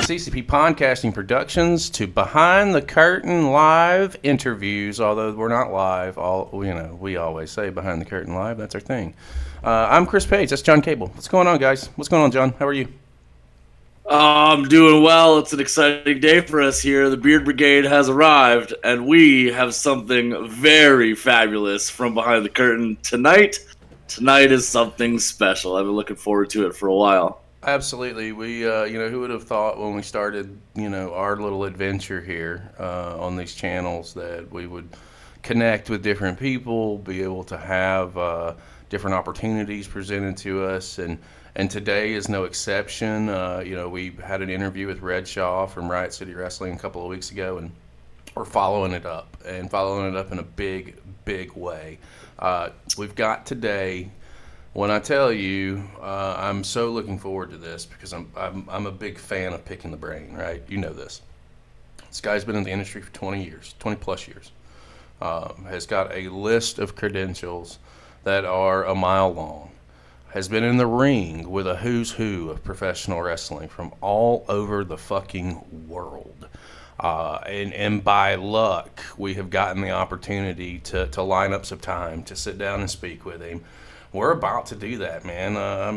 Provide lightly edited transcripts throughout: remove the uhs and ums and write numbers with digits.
CCP Podcasting Productions to Behind the Curtain Live interviews. Although we're not live, we always say Behind the Curtain Live. That's our thing. I'm Chris Page. That's John Cable. What's going on, guys? What's going on, John? How are you? I'm doing well. It's an exciting day for us here. The Beard Brigade has arrived, and we have something very fabulous from behind the curtain tonight. Tonight is something special. I've been looking forward to it for a while. Absolutely. We, who would have thought when we started, our little adventure here on these channels that we would connect with different people, be able to have different opportunities presented to us, and today is no exception. We had an interview with Red Shaw from Riot City Wrestling a couple of weeks ago, and we're following it up in a big, big way. We've got today. When I tell you, I'm so looking forward to this because I'm a big fan of picking the brain, right? You know this. This guy's been in the industry for 20 plus years. Has got a list of credentials that are a mile long. Has been in the ring with a who's who of professional wrestling from all over the fucking world. And by luck, we have gotten the opportunity to line up some time to sit down and speak with him. We're about to do that, man.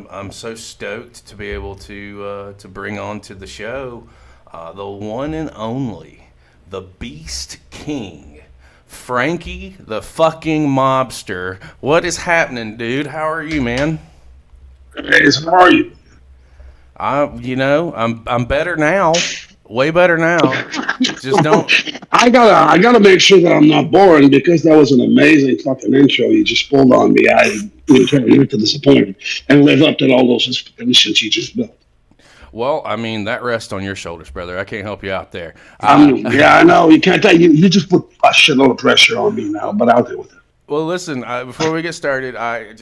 I'm so stoked to be able to bring on to the show the one and only, the Beast King, Franky the fucking Mobster. What is happening, dude? How are you, man? Hey, how are you? I'm better now. Way better now. Just don't. I gotta make sure that I'm not boring because that was an amazing fucking intro you just pulled on me. I trying not to disappoint and live up to all those expectations you just built. Well, I mean, that rests on your shoulders, brother. I can't help you out there. Yeah, I know. You can't. You just put a shitload of pressure on me now, but I'll deal with it. Well, listen. Before we get started, I have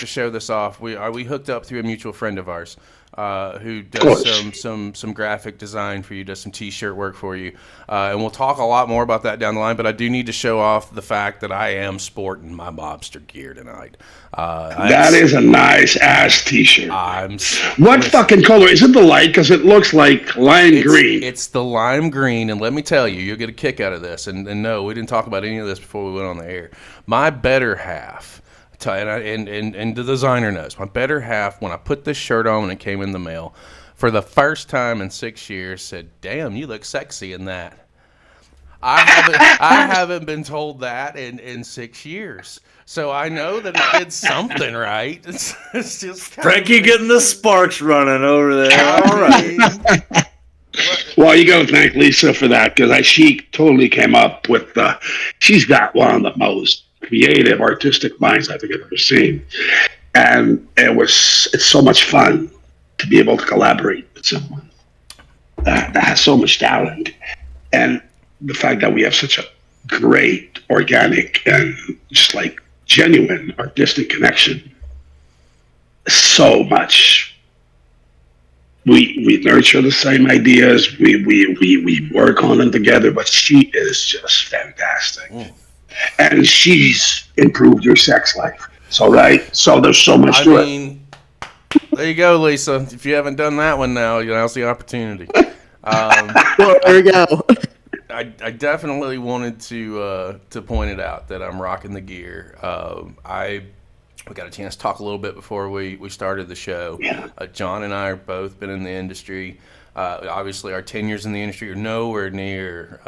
to show this off. We hooked up through a mutual friend of ours. Who does some graphic design for you, does some T-shirt work for you, and we'll talk a lot more about that down the line. But I do need to show off the fact that I am sporting my Mobster gear tonight. That is a nice ass T-shirt. What listen, fucking color is it? The light, because it looks like lime green. It's the lime green, and let me tell you, you'll get a kick out of this. And no, we didn't talk about any of this before we went on the air. My better half. And the designer knows. My better half, when I put this shirt on and it came in the mail, for the first time in 6 years, said, "Damn, you look sexy in that." I haven't been told that in 6 years, so I know that it did something right. It's just Franky getting the sparks running over there. All right. Well, you got to thank Lisa for that because she totally came up with. She's got one of the most creative, artistic minds I think I've ever seen, and it's so much fun to be able to collaborate with someone that has so much talent, and the fact that we have such a great, organic, and just like genuine artistic connection. So much. We nurture the same ideas. We work on them together, but she is just fantastic. And she's improved your sex life. So there's so much to it. There you go, Lisa. If you haven't done that one now, now's the opportunity. Well, there we go. I definitely wanted to point it out that I'm rocking the gear. We got a chance to talk a little bit before we started the show. Yeah. John and I are both been in the industry. Obviously, our tenures in the industry are nowhere near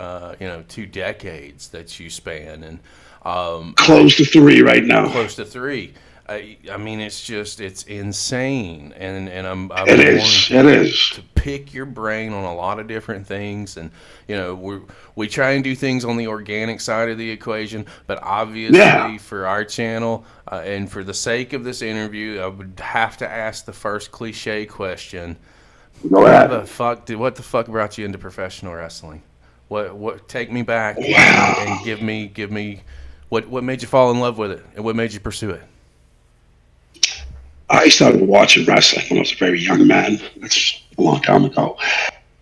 2 decades that you span, and close to 3 right now. Close to 3. I mean, it's insane, and I'm it is to pick your brain on a lot of different things, and we try and do things on the organic side of the equation, but obviously for our channel and for the sake of this interview, I would have to ask the first cliche question. What the fuck brought you into professional wrestling? What take me back and give me what made you fall in love with it and what made you pursue it? I started watching wrestling when I was a very young man. That's a long time ago.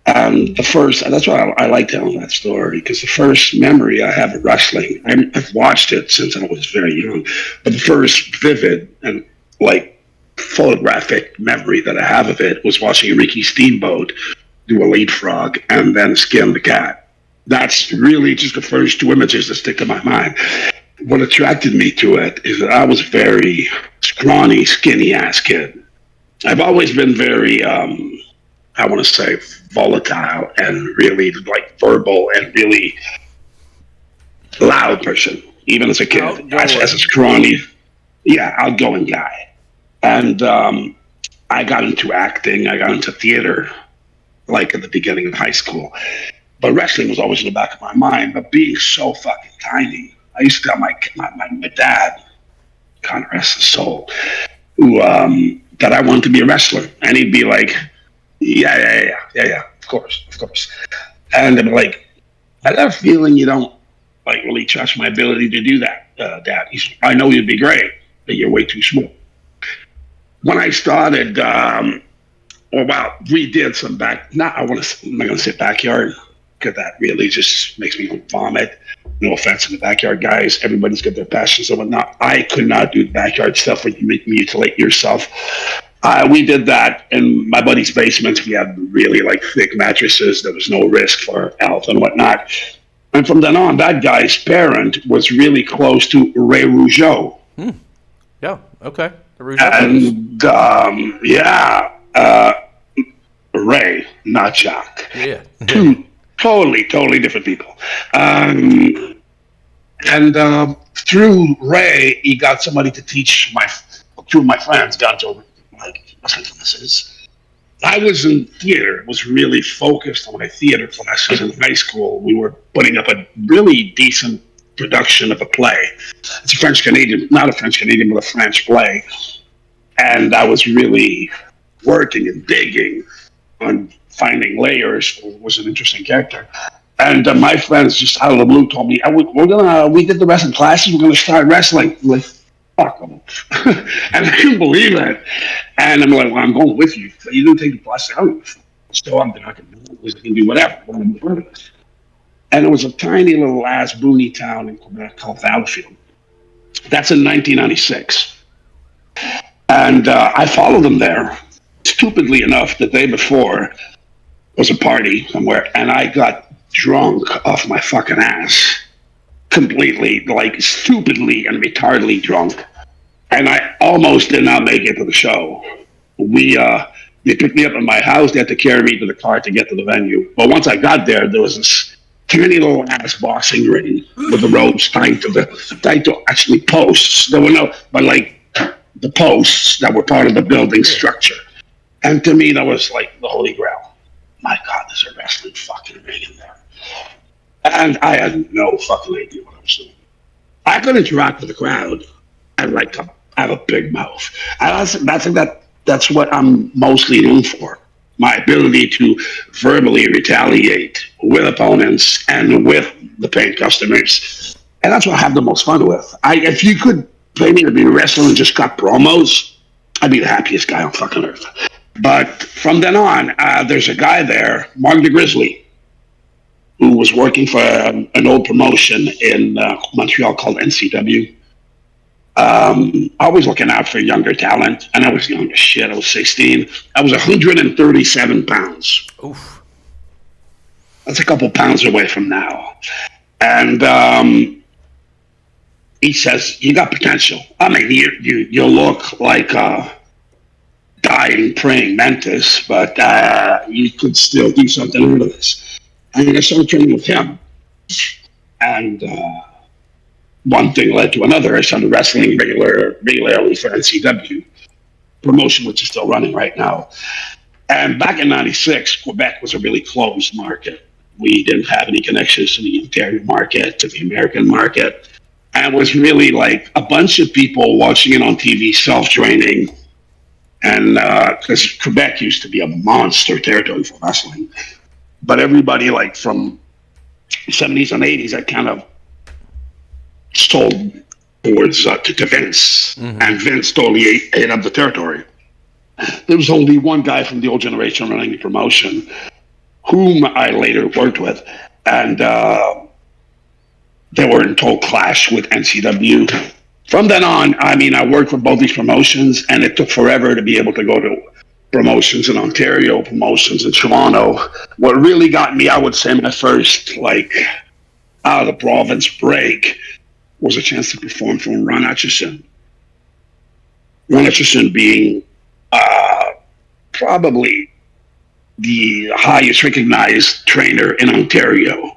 That's why I like telling that story, because the first memory I have of wrestling, I've watched it since I was very young, but the first vivid and photographic memory that I have of it was watching Ricky Steamboat do a leapfrog, and then skin the cat. That's really just the first two images that stick in my mind. What attracted me to it is that I was a very scrawny, skinny ass kid. I've always been very, I want to say, volatile and really like verbal and really loud person, even as a kid. As a scrawny, outgoing guy. And I got into acting, I got into theater, like at the beginning of high school. But wrestling was always in the back of my mind. But being so fucking tiny, I used to tell my dad, God rest his soul, who that I wanted to be a wrestler, and he'd be like, yeah, of course. And I'm like, I got a feeling you don't like really trust my ability to do that, Dad. I know you'd be great, but you're way too small. When I started, we did some I'm not going to say backyard, because that really just makes me vomit. No offense to the backyard guys. Everybody's got their passions and whatnot. I could not do the backyard stuff where you mutilate yourself. We did that in my buddy's basement. We had really like thick mattresses. There was no risk for health and whatnot. And from then on, that guy's parent was really close to Ray Rougeau. Yeah, okay. The Rougeau and Ray, not Jacques. Yeah. Two totally different people. Through Ray, he got somebody to teach two of my friends got to like wrestling classes. I was in theater, was really focused on my theater classes in high school. We were putting up a really decent production of a play. It's a French-Canadian, not a French-Canadian, but a French play. And I was really working and digging on finding layers. Was an interesting character. And my friends just out of the blue told me, we did the wrestling classes, we're going to start wrestling. I'm like, fuck them. And I couldn't believe it. And I'm like, well, I'm going with you. But you didn't take the class out. So I can do whatever. And it was a tiny little ass boony town in Quebec called Valleyfield. That's in 1996. And I followed them there. Stupidly enough, the day before was a party somewhere, and I got drunk off my fucking ass. Completely, like stupidly and retardedly drunk. And I almost did not make it to the show. They picked me up at my house. They had to carry me to the car to get to the venue. But once I got there was this tiny little ass boxing ring with the ropes tied to actually posts. There were but like the posts that were part of the building structure. And to me, that was like the holy grail. My God, there's a wrestling fucking ring in there. And I had no fucking idea what I was doing. I could interact with the crowd. I like to have a big mouth. That's what I'm mostly known for. My ability to verbally retaliate with opponents and with the paid customers. And that's what I have the most fun with. If you could pay me to be a wrestler and just cut promos, I'd be the happiest guy on fucking earth. But from then on, there's a guy there, Mark the Grizzly, who was working for an old promotion in Montreal called NCW. Always looking out for younger talent. And I was young as shit. I was 16. I was 137 pounds. Oof. That's a couple pounds away from now. And he says, you got potential. I mean, you look like a dying, praying mantis, but you could still do something out of this. And I started training with him. And one thing led to another. I started wrestling regularly for NCW, promotion which is still running right now. And back in 96, Quebec was a really closed market. We didn't have any connections to the Ontario market, to the American market. And it was really like a bunch of people watching it on TV, self-training. And because Quebec used to be a monster territory for wrestling. But everybody like from 70s and 80s had kind of sold towards to Vince. Mm-hmm. And Vince totally ate up the territory. There was only one guy from the old generation running the promotion, whom I later worked with. And they were in total clash with NCW. From then on, I mean, I worked for both these promotions, and it took forever to be able to go to promotions in Ontario, promotions in Toronto. What really got me, I would say, my first out of the province break was a chance to perform for Ron Atchison. Ron Atchison being probably the highest recognized trainer in Ontario,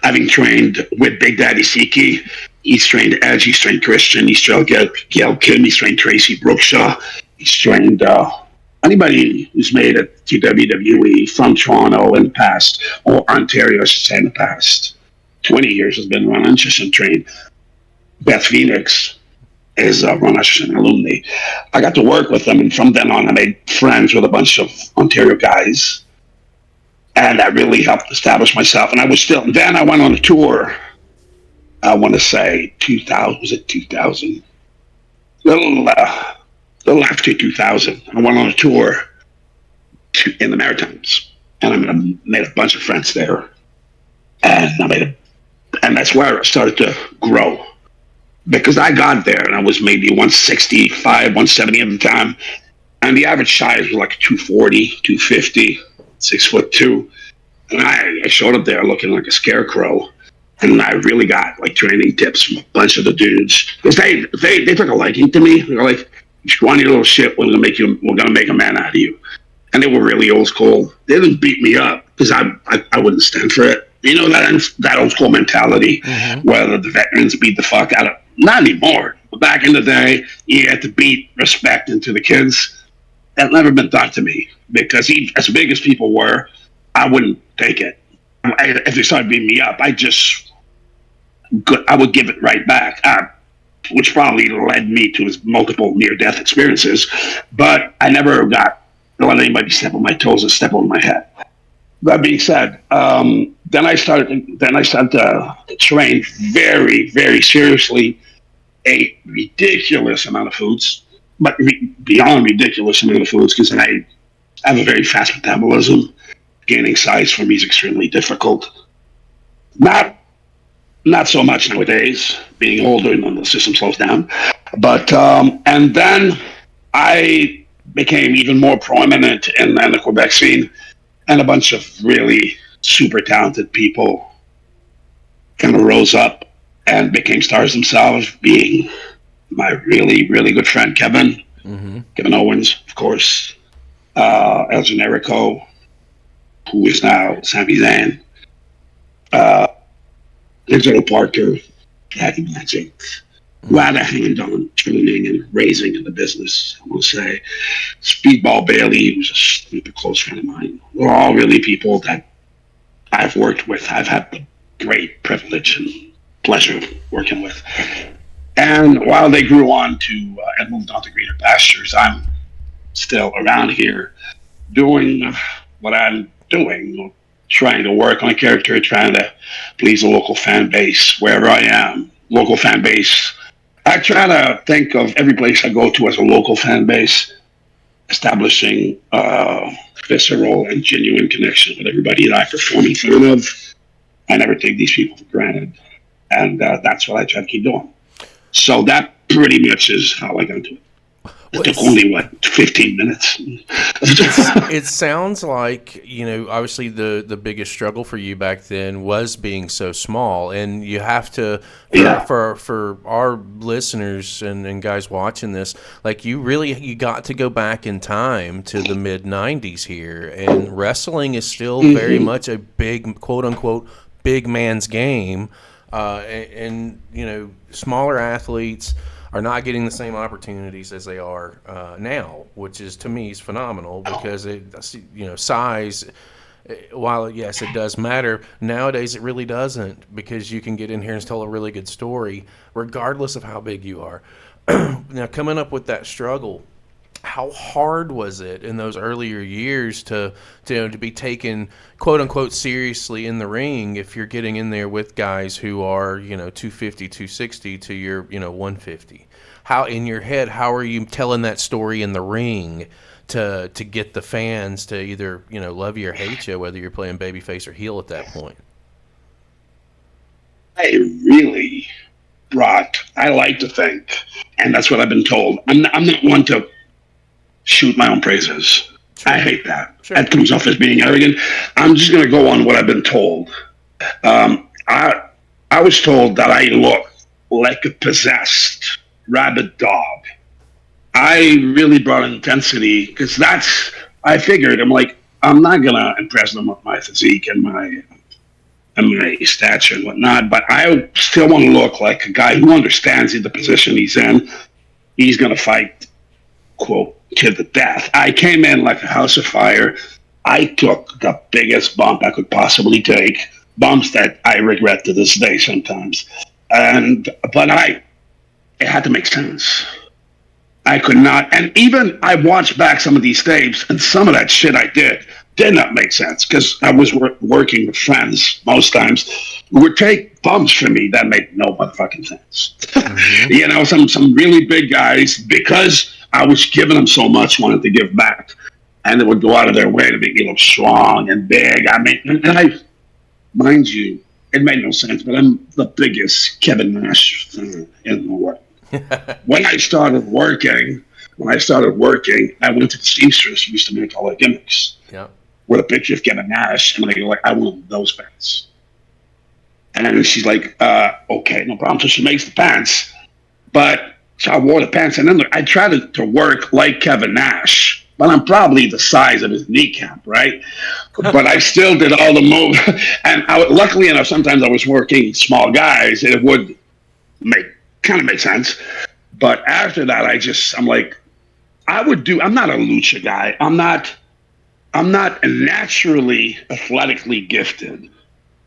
having trained with Big Daddy Siki. He's trained Edge, he's trained Christian, he's trained Gail Kim, he's trained Tracy Brookshaw, he's trained anybody who's made it to WWE from Toronto in the past, or Ontario, I should say, in the past 20 years has been Ron Atchison trained. Beth Phoenix is Ron Atchison alumni. I got to work with them, and from then on, I made friends with a bunch of Ontario guys, and that really helped establish myself. And I was still. Then I went on a tour. I want to say 2000. Was it 2000? Little after 2000, I went on a tour in the Maritimes, and I made a bunch of friends there, and that's where I started to grow. Because I got there and I was maybe 165, 170 at the time. And the average size was like 240, 250, 6'2". And I showed up there looking like a scarecrow. And I really got like training tips from a bunch of the dudes. Because they took a liking to me. They were like, you scrawny little shit, we're gonna make a man out of you. And they were really old school. They didn't beat me up because I wouldn't stand for it. You know, that old school mentality, where the veterans beat the fuck out of. Not anymore. But back in the day, you had to beat respect into the kids. That never been done to me because as big as people were, I wouldn't take it. If they started beating me up, I would give it right back, which probably led me to his multiple near-death experiences. But I never got to let anybody step on my toes and step on my head. That being said, then I started to train very, very seriously. A ridiculous amount of foods, but beyond ridiculous amount of foods, because I have a very fast metabolism. Gaining size for me is extremely difficult. Not so much nowadays, being older and the system slows down. But and then I became even more prominent in the Quebec scene, and a bunch of really super talented people kind of rose up and became stars themselves, being my really, really good friend Kevin Owens, of course, El Generico, who is now Sami Zayn, Angelo Parker, Daddy Magic, who had a hand on training and raising in the business, I will say. Speedball Bailey, who's a super close friend of mine. They're all really people that I've worked with. I've had the great privilege and pleasure working with. And while they grew on to and moved on to greener pastures, I'm still around here doing what I'm doing, trying to work on a character, trying to please a local fan base wherever I am. Local fan base. I try to think of every place I go to as a local fan base, establishing visceral and genuine connection with everybody that I perform in front of. I never take these people for granted. And that's what I try to keep doing. So that pretty much is how I got into it. It took only, 15 minutes? It sounds like, obviously the biggest struggle for you back then was being so small. And you have to, for our listeners and guys watching this, like you got to go back in time to the mid-'90s here. And wrestling is still very much a big, quote-unquote, big man's game. And smaller athletes are not getting the same opportunities as they are now, which is, to me, is phenomenal because size, while yes, it does matter, nowadays it really doesn't, because you can get in here and tell a really good story regardless of how big you are. Now, coming up with that struggle, how hard was it in those earlier years to be taken, quote unquote, seriously in the ring if you're getting in there with guys who are 250, 260 to your 150? How, in your head, how are you telling that story in the ring to get the fans to either love you or hate you, whether you're playing babyface or heel at that point? I really I like to think, and that's what I've been told, I'm not one to shoot my own praises. I hate that. Sure. That comes off as being arrogant. I'm just going to go on what I've been told. I was told that I look like a possessed rabid dog. I really brought intensity because I figured, I'm not going to impress them with my physique and my stature and whatnot, but I still want to look like a guy who understands the position he's in. He's going to fight, quote, to the death. I came in like a house of fire. I took the biggest bump I could possibly take, bumps that I regret to this day sometimes. But it had to make sense. I could not, and even I watched back some of these tapes, and some of that shit I did not make sense because I was working with friends most times who would take bumps from me that made no motherfucking sense. Mm-hmm. Some really big guys, because I was giving them so much, wanted to give back, and they would go out of their way to make me look strong and big. Mind you, it made no sense, but I'm the biggest Kevin Nash fan in the world. When I started working, I went to the seamstress who used to make all the gimmicks. Yeah. With a picture of Kevin Nash, and I want those pants. And then she's like, okay, no problem. So she makes the pants, so I wore the pants, and then I tried to work like Kevin Nash, but I'm probably the size of his kneecap, right? But I still did all the moves, and luckily enough, sometimes I was working small guys, and it would kind of make sense. But after that, I'm not a lucha guy. I'm not naturally athletically gifted.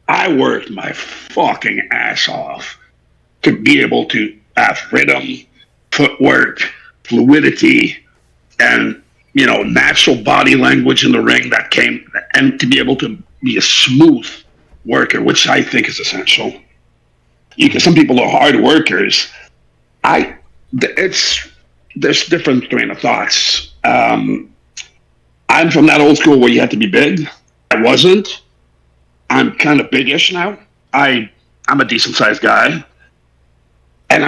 I worked my fucking ass off to be able to have rhythm, footwork, fluidity, and natural body language in the ring and to be able to be a smooth worker, which I think is essential. Some people are hard workers. There's different train of thoughts. I'm from that old school where you had to be big. I wasn't. I'm kind of biggish now. I'm a decent sized guy, and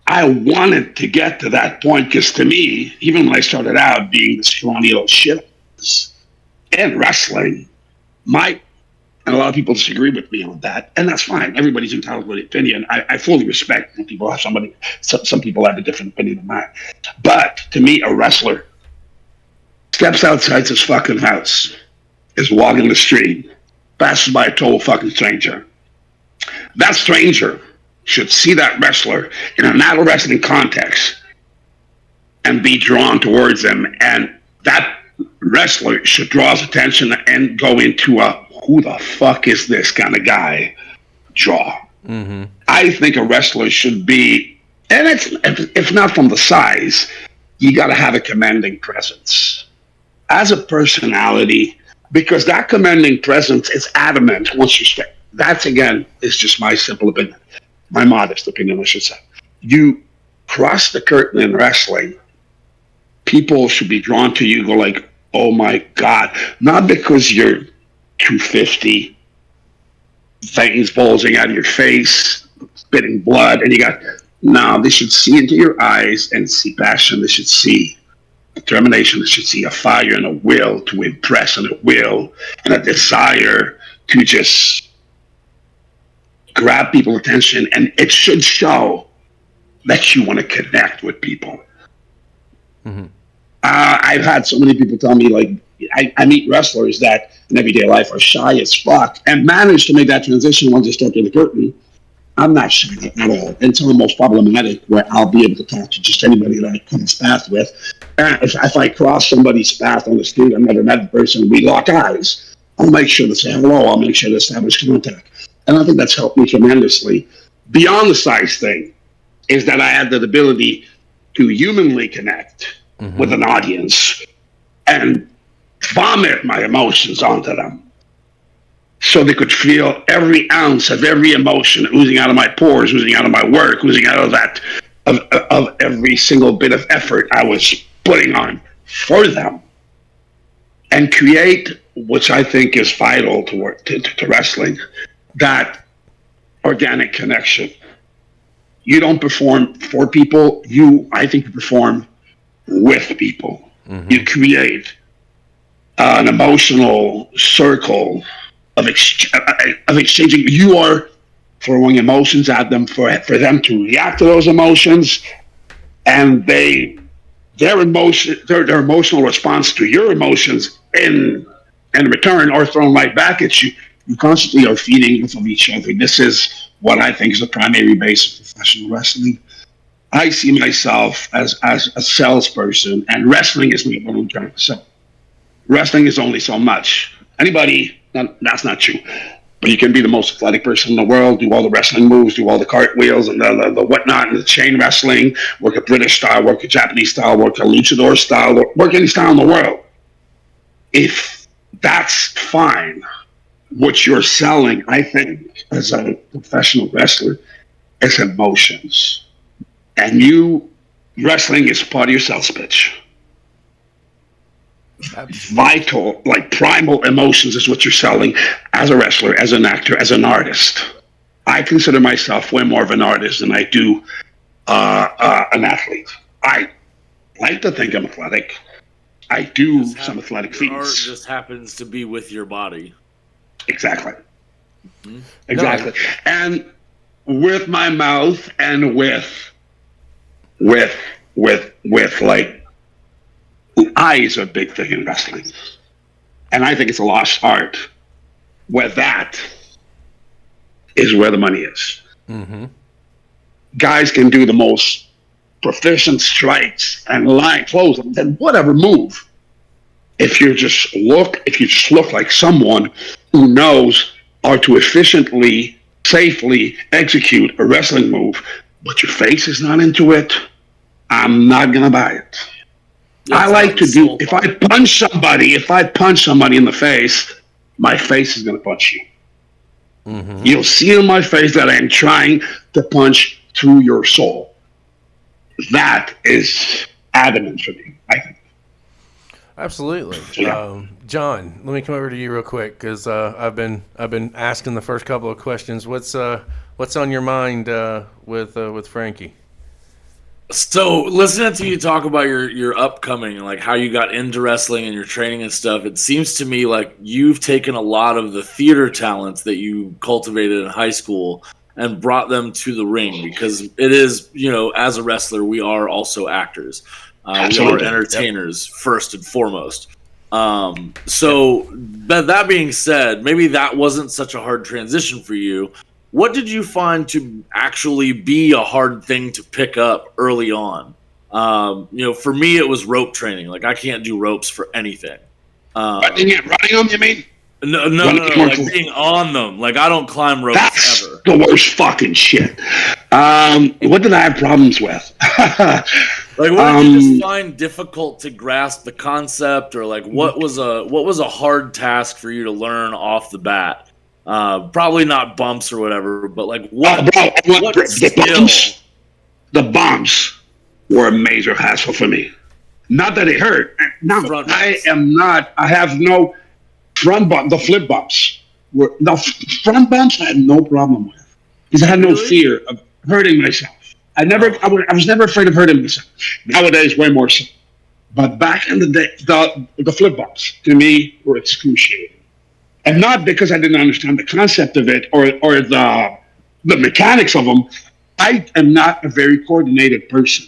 I wanted to get to that point because to me, even when I started out being the scrawny little shit in wrestling, and a lot of people disagree with me on that, and that's fine. Everybody's entitled to their opinion. I fully respect when people have some people have a different opinion than mine. But to me, a wrestler steps outside his fucking house, is walking the street, passes by a total fucking stranger. That stranger should see that wrestler in a not wrestling context and be drawn towards him, and that wrestler should draw his attention and go into a who the fuck is this kind of guy draw. Mm-hmm. I think a wrestler should be, and it's not from the size, you got to have a commanding presence as a personality, because that commanding presence is adamant once you step. That's, again, is just my simple opinion, my modest opinion, I should say. You cross the curtain in wrestling, people should be drawn to you, go like, oh my God, not because you're 250, veins bulging out of your face, spitting blood, and they should see into your eyes and see passion. They should see determination. They should see a fire and a will to impress, and a will and a desire to just grab people's attention, and it should show that you want to connect with people. Mm-hmm. I've had so many people tell me, I meet wrestlers that in everyday life are shy as fuck and manage to make that transition once they step through the curtain. I'm not shy at all. Until the most problematic, where I'll be able to talk to just anybody that I cross paths with. And if I cross somebody's path on the street, I've never met the person, we lock eyes, I'll make sure to say hello. I'll make sure to establish contact. And I think that's helped me tremendously. Beyond the size thing is that I had the ability to humanly connect with an audience and vomit my emotions onto them so they could feel every ounce of every emotion oozing out of my pores, oozing out of my work, oozing out of that, of every single bit of effort I was putting on for them, and create, which I think is vital to wrestling, that organic connection. You don't perform for people, I think you perform with people. Mm-hmm. You create an emotional circle of exchanging. You are throwing emotions at them for them to react to those emotions, and their emotional response to your emotions in return are thrown right back at you. You constantly are feeding off of each other. This is what I think is the primary base of professional wrestling. I see myself as a salesperson, and wrestling is not what I'm trying to sell. Wrestling is only so much. That's not true. But you can be the most athletic person in the world, do all the wrestling moves, do all the cartwheels and the whatnot, and the chain wrestling, work a British style, work a Japanese style, work a luchador style, work any style in the world. If that's fine, what you're selling, I think, as a professional wrestler, is emotions. And wrestling is part of your sales pitch. Vital, like primal emotions is what you're selling as a wrestler, as an actor, as an artist. I consider myself way more of an artist than I do an athlete. I like to think I'm athletic. I do some athletic feats. Art just happens to be with your body. Exactly. Mm-hmm. Exactly. No. And with my mouth and with like, eyes are a big thing in wrestling. And I think it's a lost art where that is where the money is. Mm-hmm. Guys can do the most proficient strikes and line close and whatever move. If you just look like someone who knows how to efficiently, safely execute a wrestling move, but your face is not into it, I'm not gonna buy it. I like to do. If I punch somebody in the face, my face is going to punch you. Mm-hmm. You'll see in my face that I'm trying to punch through your soul. That is adamant for me, I think. Absolutely, yeah. John. Let me come over to you real quick because I've been asking the first couple of questions. What's on your mind with Franky? So listening to you talk about your upcoming, like how you got into wrestling and your training and stuff, it seems to me like you've taken a lot of the theater talents that you cultivated in high school and brought them to the ring, because it is, as a wrestler, we are also actors. We are entertainers, first and foremost. So that being said, maybe that wasn't such a hard transition for you. What did you find to actually be a hard thing to pick up early on? For me, it was rope training. Like, I can't do ropes for anything. Running them, you mean? No, like being on them. Like, I don't climb ropes That's ever. The worst fucking shit. What did I have problems with? Like, what did you just find difficult to grasp the concept, or like what was a hard task for you to learn off the bat? Probably not bumps or whatever, but like the bumps were a major hassle for me. Not that it hurt. No, I have no front bump. The flip bumps the front bumps I had no problem with because I had no fear of hurting myself. I was never afraid of hurting myself. Nowadays, way more so. But back in the day, the flip bumps to me were excruciating. And not because I didn't understand the concept of it or the mechanics of them. I am not a very coordinated person.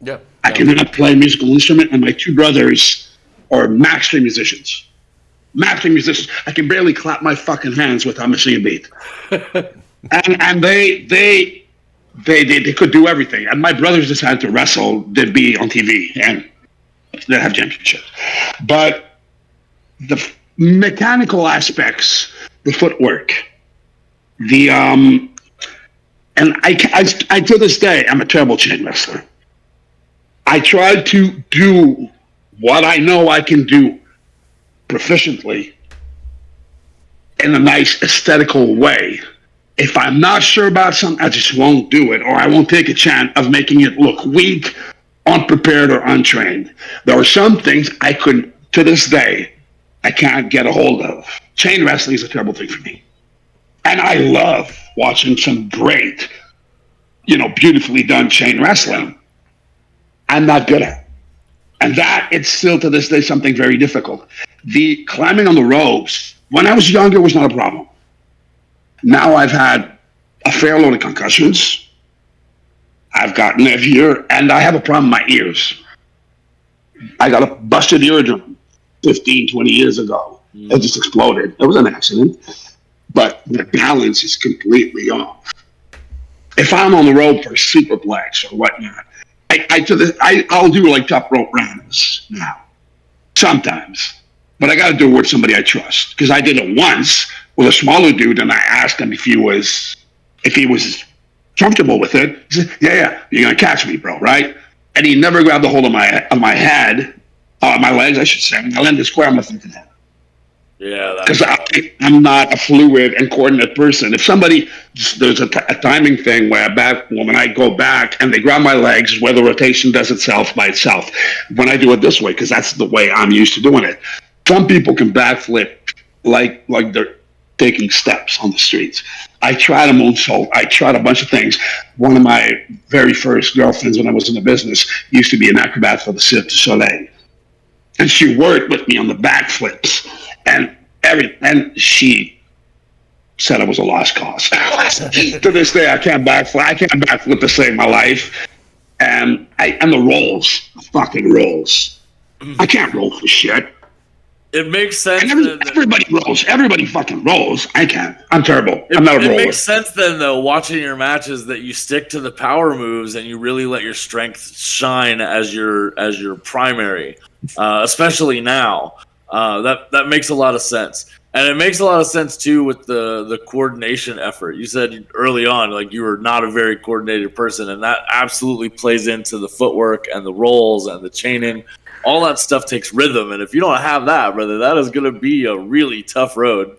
Yeah. I cannot play a musical instrument, and my two brothers are master musicians. I can barely clap my fucking hands without missing a beat. and they could do everything. And my brothers decided to wrestle, they'd be on TV, and they'd have championships. But the mechanical aspects, the footwork, and I to this day, I'm a terrible chain wrestler. I tried to do what I know I can do proficiently in a nice aesthetical way. If I'm not sure about something, I just won't do it, or I won't take a chance of making it look weak, unprepared, or untrained. There are some things I couldn't, to this day, I can't get a hold of. Chain wrestling is a terrible thing for me. And I love watching some great, beautifully done chain wrestling. I'm not good at it. And that it's still to this day something very difficult. The climbing on the ropes, when I was younger, was not a problem. Now I've had a fair load of concussions. I've gotten heavier, and I have a problem with my ears. I got a busted eardrum 15, 20 years ago. It just exploded. It was an accident. But the balance is completely off. If I'm on the rope for superplex or whatnot, I'll do like top rope rounds now. Sometimes. But I got to do it with somebody I trust. Because I did it once with a smaller dude, and I asked him if he was comfortable with it. He said, yeah, you're going to catch me, bro, right? And he never grabbed a hold of my head, my legs, I should say. I landed square on my fucking head. Yeah, because I'm not a fluid and coordinate person. If somebody, there's a timing thing where when I go back and they grab my legs, where the rotation does itself by itself. When I do it this way, because that's the way I'm used to doing it. Some people can backflip like they're taking steps on the streets. I tried a moonsault. I tried a bunch of things. One of my very first girlfriends when I was in the business used to be an acrobat for the Cirque du Soleil. And she worked with me on the backflips. And she said it was a lost cause. To this day, I can't backflip. I can't backflip to save my life. And the rolls, fucking rolls. I can't roll for shit. It makes sense. Everybody rolls. Everybody fucking rolls. I can't. I'm terrible. I'm not a roller. It makes sense then, though, watching your matches, that you stick to the power moves and you really let your strength shine as your primary, especially now. That makes a lot of sense. And it makes a lot of sense, too, with the coordination effort. You said early on, like, you were not a very coordinated person, and that absolutely plays into the footwork and the rolls and the chaining. All that stuff takes rhythm, and if you don't have that, brother, that is going to be a really tough road.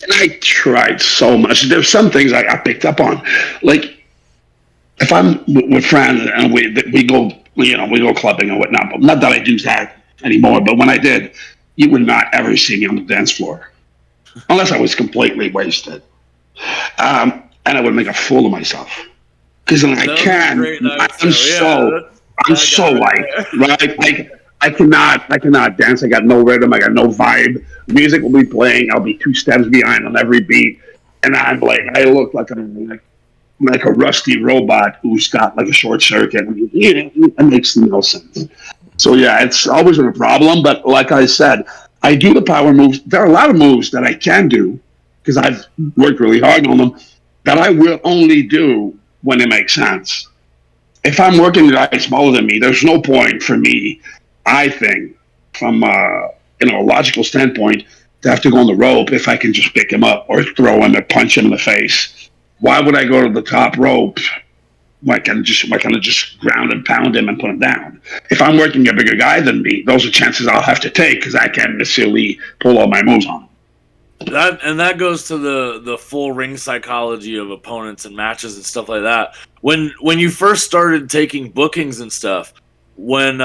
And I tried so much. There's some things I picked up on. Like, if I'm with friends and we go clubbing and whatnot, but not that I do that anymore, but when I did, you would not ever see me on the dance floor unless I was completely wasted. And I would make a fool of myself because then I'm so light, right? I cannot dance. I got no rhythm. I got no vibe. Music will be playing. I'll be 2 steps behind on every beat, and I'm like, I look like a rusty robot who's got like a short circuit. It makes no sense. So yeah, it's always been a problem. But like I said, I do the power moves. There are a lot of moves that I can do because I've worked really hard on them that I will only do when it makes sense. If I'm working with a guy smaller than me, there's no point for me, I think, from a logical standpoint, to have to go on the rope if I can just pick him up or throw him or punch him in the face. Why would I go to the top rope? Why can't I just ground and pound him and put him down? If I'm working a bigger guy than me, those are chances I'll have to take because I can't necessarily pull all my moves on him. That goes to the full ring psychology of opponents and matches and stuff like that. When you first started taking bookings and stuff, when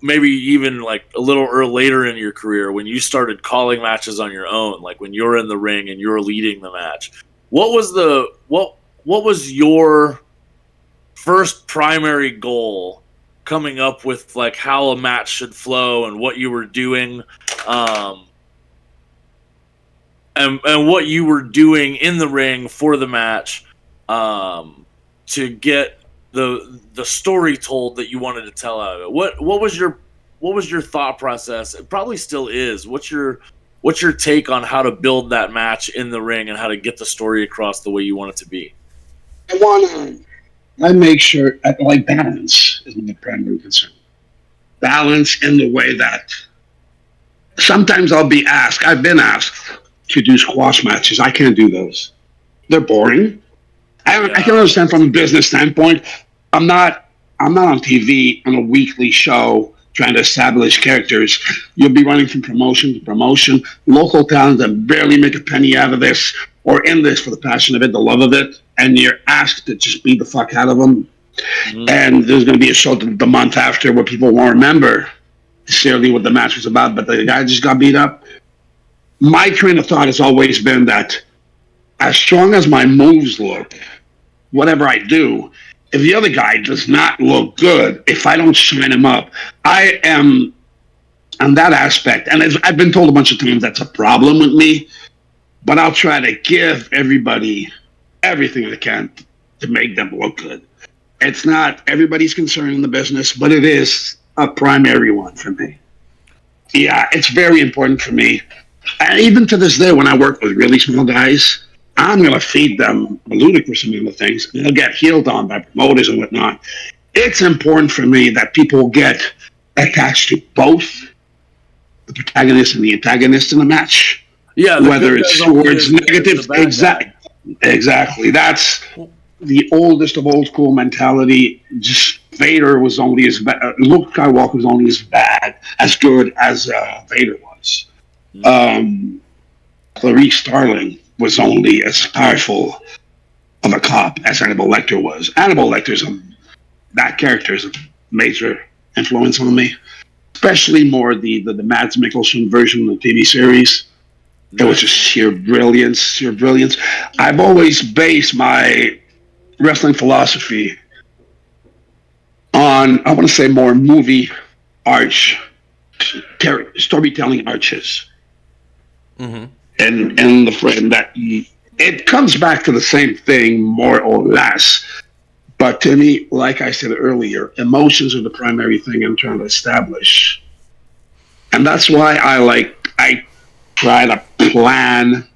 maybe even like a little later in your career, when you started calling matches on your own, like when you're in the ring and you're leading the match, what was your first primary goal coming up with like how a match should flow and what you were doing? And what you were doing in the ring for the match to get the story told that you wanted to tell out of it. What was your thought process? It probably still is. What's your take on how to build that match in the ring and how to get the story across the way you want it to be? I make sure like balance is my primary concern. Balance in the way that sometimes I've been asked to do squash matches. I can't do those. They're boring. I can understand from a business standpoint. I'm not on TV on a weekly show trying to establish characters. You'll be running from promotion to promotion. Local talent that barely make a penny out of this or in this for the passion of it, the love of it, and you're asked to just beat the fuck out of them. Mm-hmm. And there's going to be a show the month after where people won't remember necessarily what the match was about, but the guy just got beat up. My train of thought has always been that as strong as my moves look, whatever I do, if the other guy does not look good, if I don't shine him up, I am on that aspect. And as I've been told a bunch of times that's a problem with me, but I'll try to give everybody everything I can to make them look good. It's not everybody's concern in the business, but it is a primary one for me. Yeah, it's very important for me. And even to this day, when I work with really small guys, I'm going to feed them a ludicrous amount of things. And they'll get healed on by promoters and whatnot. It's important for me that people get attached to both the protagonist and the antagonist in the match. Yeah, whether it's towards negative. Exactly. That's the oldest of old school mentality. Just Vader was only as bad. Luke Skywalker was only as good as Vader was. Clarice Starling was only as powerful of a cop as Hannibal Lecter was. Hannibal Lecter's that character is a major influence on me, especially more the Mads Mikkelsen version of the TV series. It was just sheer brilliance. I've always based my wrestling philosophy on, I want to say, more movie storytelling arches. Mm-hmm. And the friend that it comes back to the same thing more or less. But to me, like I said earlier, emotions are the primary thing I'm trying to establish. And that's why I try to plan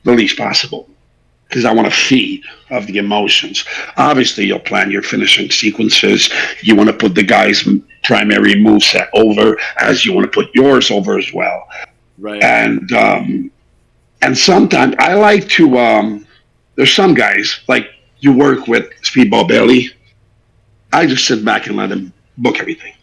the least possible, because I want to feed of the emotions. Obviously, you'll plan your finishing sequences. You want to put the guy's primary moveset over as you want to put yours over as well. Right. And sometimes I like to, there's some guys, like you work with Speedball Bailey, I just sit back and let him book everything.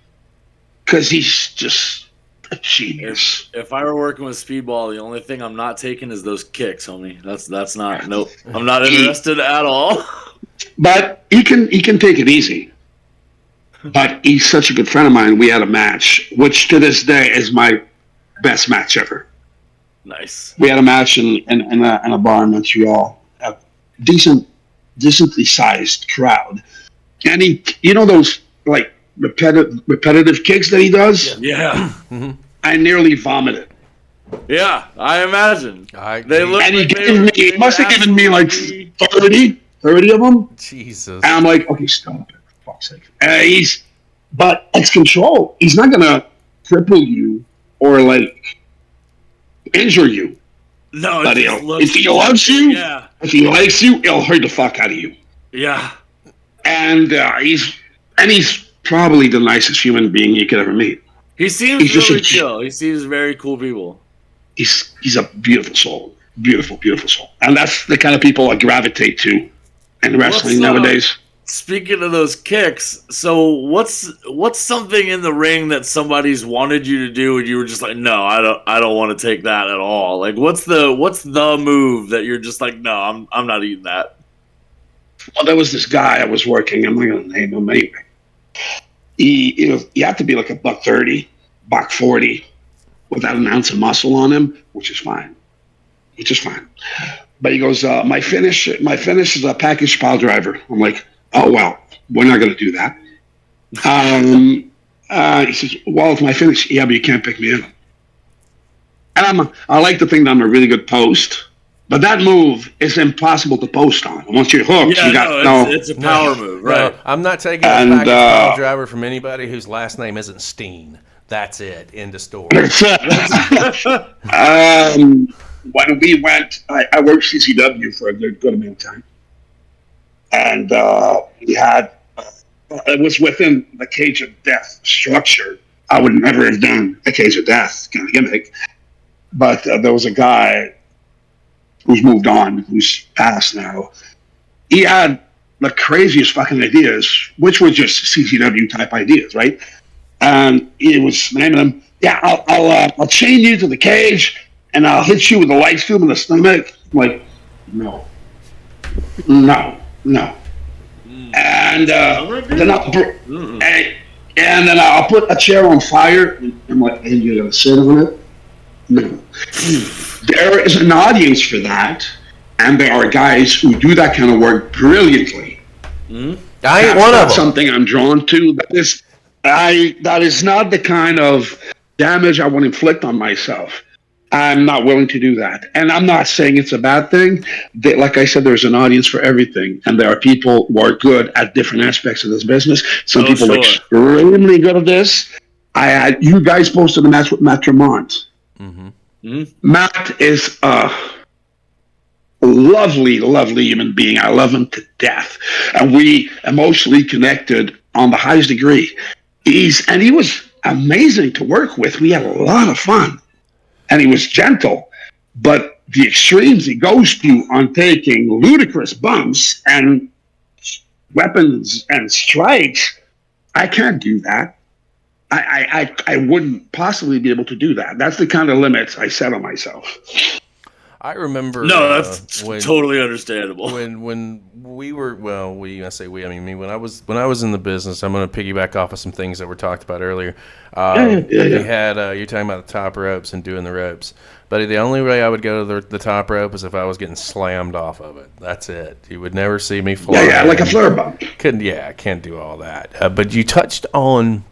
Because he's just a genius. If I were working with Speedball, the only thing I'm not taking is those kicks, homie. That's not, nope. I'm not interested at all. But he can take it easy. But he's such a good friend of mine. We had a match, which to this day is my best match ever. Nice. We had a match in a bar in Montreal, a decently sized crowd, and those like repetitive kicks that he does. Yeah. Mm-hmm. I nearly vomited. Yeah, I imagine. They look. And he must have given me like 30 of them. Jesus. And I'm like, okay, stop it, for fuck's sake. But it's control. He's not gonna cripple you or like injure you. No, but if he loves you, if he likes you, he'll hurt the fuck out of you. Yeah. And he's probably the nicest human being you could ever meet. He seems really chill. He seems very cool people. He's a beautiful soul. Beautiful soul. And that's the kind of people I gravitate to in wrestling nowadays. Speaking of those kicks, so what's something in the ring that somebody's wanted you to do and you were just like, no, I don't want to take that at all. Like what's the move that you're just like, no, I'm not eating that. Well, there was this guy I was working. I'm not gonna name him anyway. He had to be like a $130, $140, without an ounce of muscle on him, which is fine. But he goes, my finish is a package pile driver. I'm like, oh, well, we're not going to do that. He says, well, it's my finish. Yeah, but you can't pick me up. And I like to think that I'm a really good post, but that move is impossible to post on. Once you're hooked, it's a power move, right? No, I'm not taking a package pile driver from anybody whose last name isn't Steen. That's it. End of story. When we went, I worked CCW for a good amount of time. And we had, it was within the Cage of Death structure. I would never have done a Cage of Death kind of gimmick. But there was a guy who's moved on, who's passed now. He had the craziest fucking ideas, which were just CCW type ideas, right? And he was naming them, yeah, I'll chain you to the cage and I'll hit you with a light tube in the stomach. I'm like, no. And then I'll put a chair on fire. And I'm like, and you're gonna sit on it? No. There is an audience for that, and there are guys who do that kind of work brilliantly. I ain't That's one not of them. something I'm drawn to. That is not the kind of damage I would inflict on myself. I'm not willing to do that. And I'm not saying it's a bad thing. Like I said, there's an audience for everything. And there are people who are good at different aspects of this business. Some people are extremely good at this. You guys posted a match with Matt Tremont. Matt is a lovely, lovely human being. I love him to death. And we emotionally connected on the highest degree. He was amazing to work with. We had a lot of fun. And he was gentle, but the extremes he goes to on taking ludicrous bumps and weapons and strikes, I can't do that. I wouldn't possibly be able to do that. That's the kind of limits I set on myself. I remember. No, that's totally understandable. When we were, I say we, I mean me. When I was in the business, I'm going to piggyback off of some things that were talked about earlier. We had you're talking about the top ropes and doing the ropes, but the only way I would go to the top rope is if I was getting slammed off of it. That's it. You would never see me fly. Yeah, like a flare bump. I can't do all that. But you touched on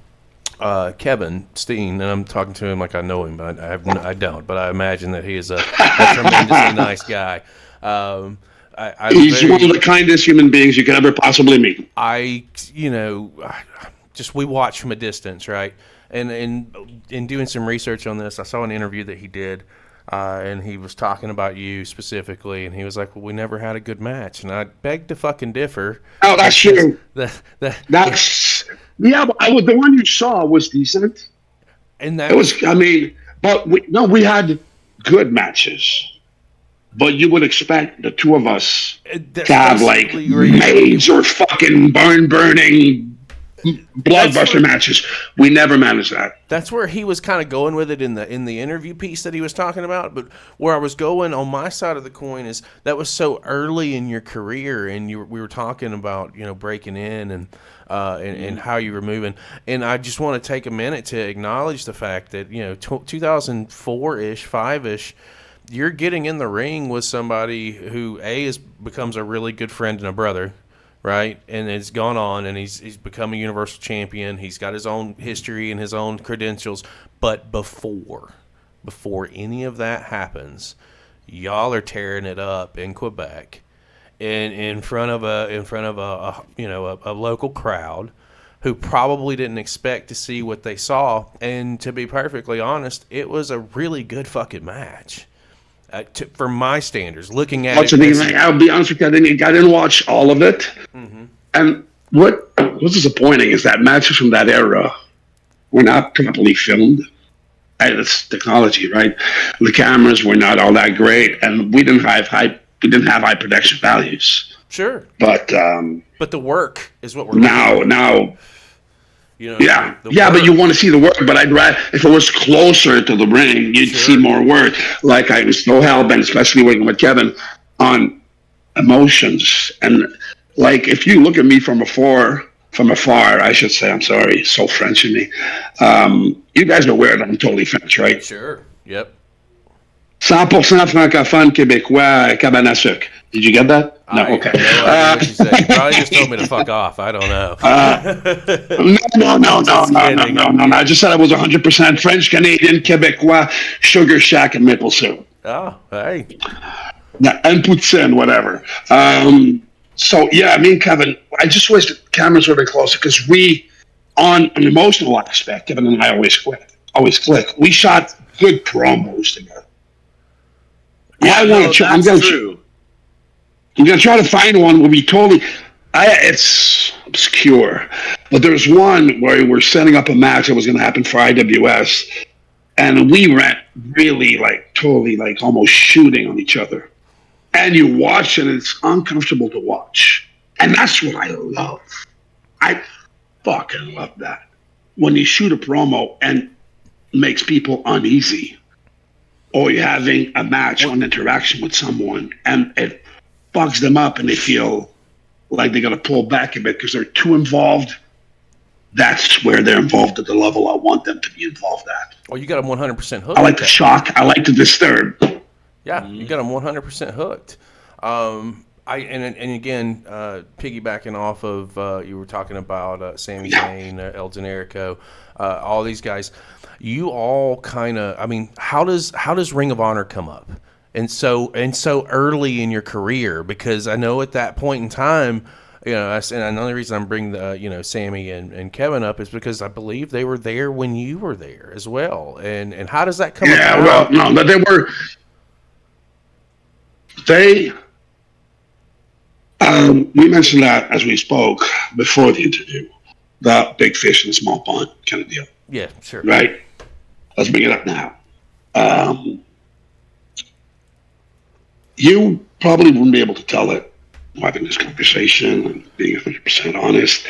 Kevin Steen, and I'm talking to him like I know him, but I don't. But I imagine that he is a tremendously nice guy. He's one of the kindest human beings you could ever possibly meet. We watch from a distance, right? And in doing some research on this, I saw an interview that he did, and he was talking about you specifically, and he was like, "Well, we never had a good match," and I beg to fucking differ. Oh, that's true. Yeah, but the one you saw was decent. And that it was. I mean, but we had good matches. But you would expect the two of us to have like major fucking burning bloodbuster matches. We never managed that. That's where he was kind of going with it in the interview piece that he was talking about. But where I was going on my side of the coin is that was so early in your career, and we were talking about breaking in and how you were moving. And I just want to take a minute to acknowledge the fact that 2004-ish, 5-ish. You're getting in the ring with somebody who becomes a really good friend and a brother, right? And it's gone on, and he's become a universal champion. He's got his own history and his own credentials. But before any of that happens, y'all are tearing it up in Quebec, in front of a local crowd who probably didn't expect to see what they saw. And to be perfectly honest, it was a really good fucking match. For my standards, looking at it, I'll be honest with you, I didn't watch all of it. Mm-hmm. And what's disappointing is that matches from that era were not properly filmed. It's technology, right? The cameras were not all that great, and we didn't have high production values. Sure, but the work is what we're now. But you want to see the work. But I'd rather, if it was closer to the ring, you'd see more work. Like I was so hell-bent, especially working with Kevin, on emotions. And like if you look at me from afar, I should say, I'm sorry, so French in me. You guys are aware that I'm totally French, right? Sure. Yep. 100% francophone québécois, cabane à sucre. Did you get that? No, okay. What you said. You probably just told me to fuck off. I don't know. No. I just said I was 100% French, Canadian, Québécois, Sugar Shack, and maple syrup. Oh, hey. And poutine, whatever. So, yeah, me and Kevin, I just wish the cameras were a bit closer because on an emotional aspect, Kevin and I always click. We shot good promos together. I'm going to try to find one where we it's obscure, but there's one where we're setting up a match that was going to happen for IWS, and we went really totally almost shooting on each other. And you watch and it's uncomfortable to watch. And that's what I love. I fucking love that. When you shoot a promo and makes people uneasy, or you're having a match or an interaction with someone and it fucks them up and they feel like they got to pull back a bit because they're too involved. That's where they're involved at the level I want them to be involved at. Well, you got them 100% hooked. I like the shock. I like the disturb. Yeah, you got them 100% hooked. And again, piggybacking off of you were talking about Sami Zayn, El Generico, all these guys. You all kind of, I mean, how does Ring of Honor come up? And so early in your career, because I know at that point in time, and another reason I'm bringing the Sami and Kevin up is because I believe they were there when you were there as well. And how does that come about? Yeah, well, no, but they we mentioned that as we spoke before the interview, the big fish in a small pond kind of deal. Yeah, sure. Right? Let's bring it up now. You probably wouldn't be able to tell it having this conversation and being 100% honest.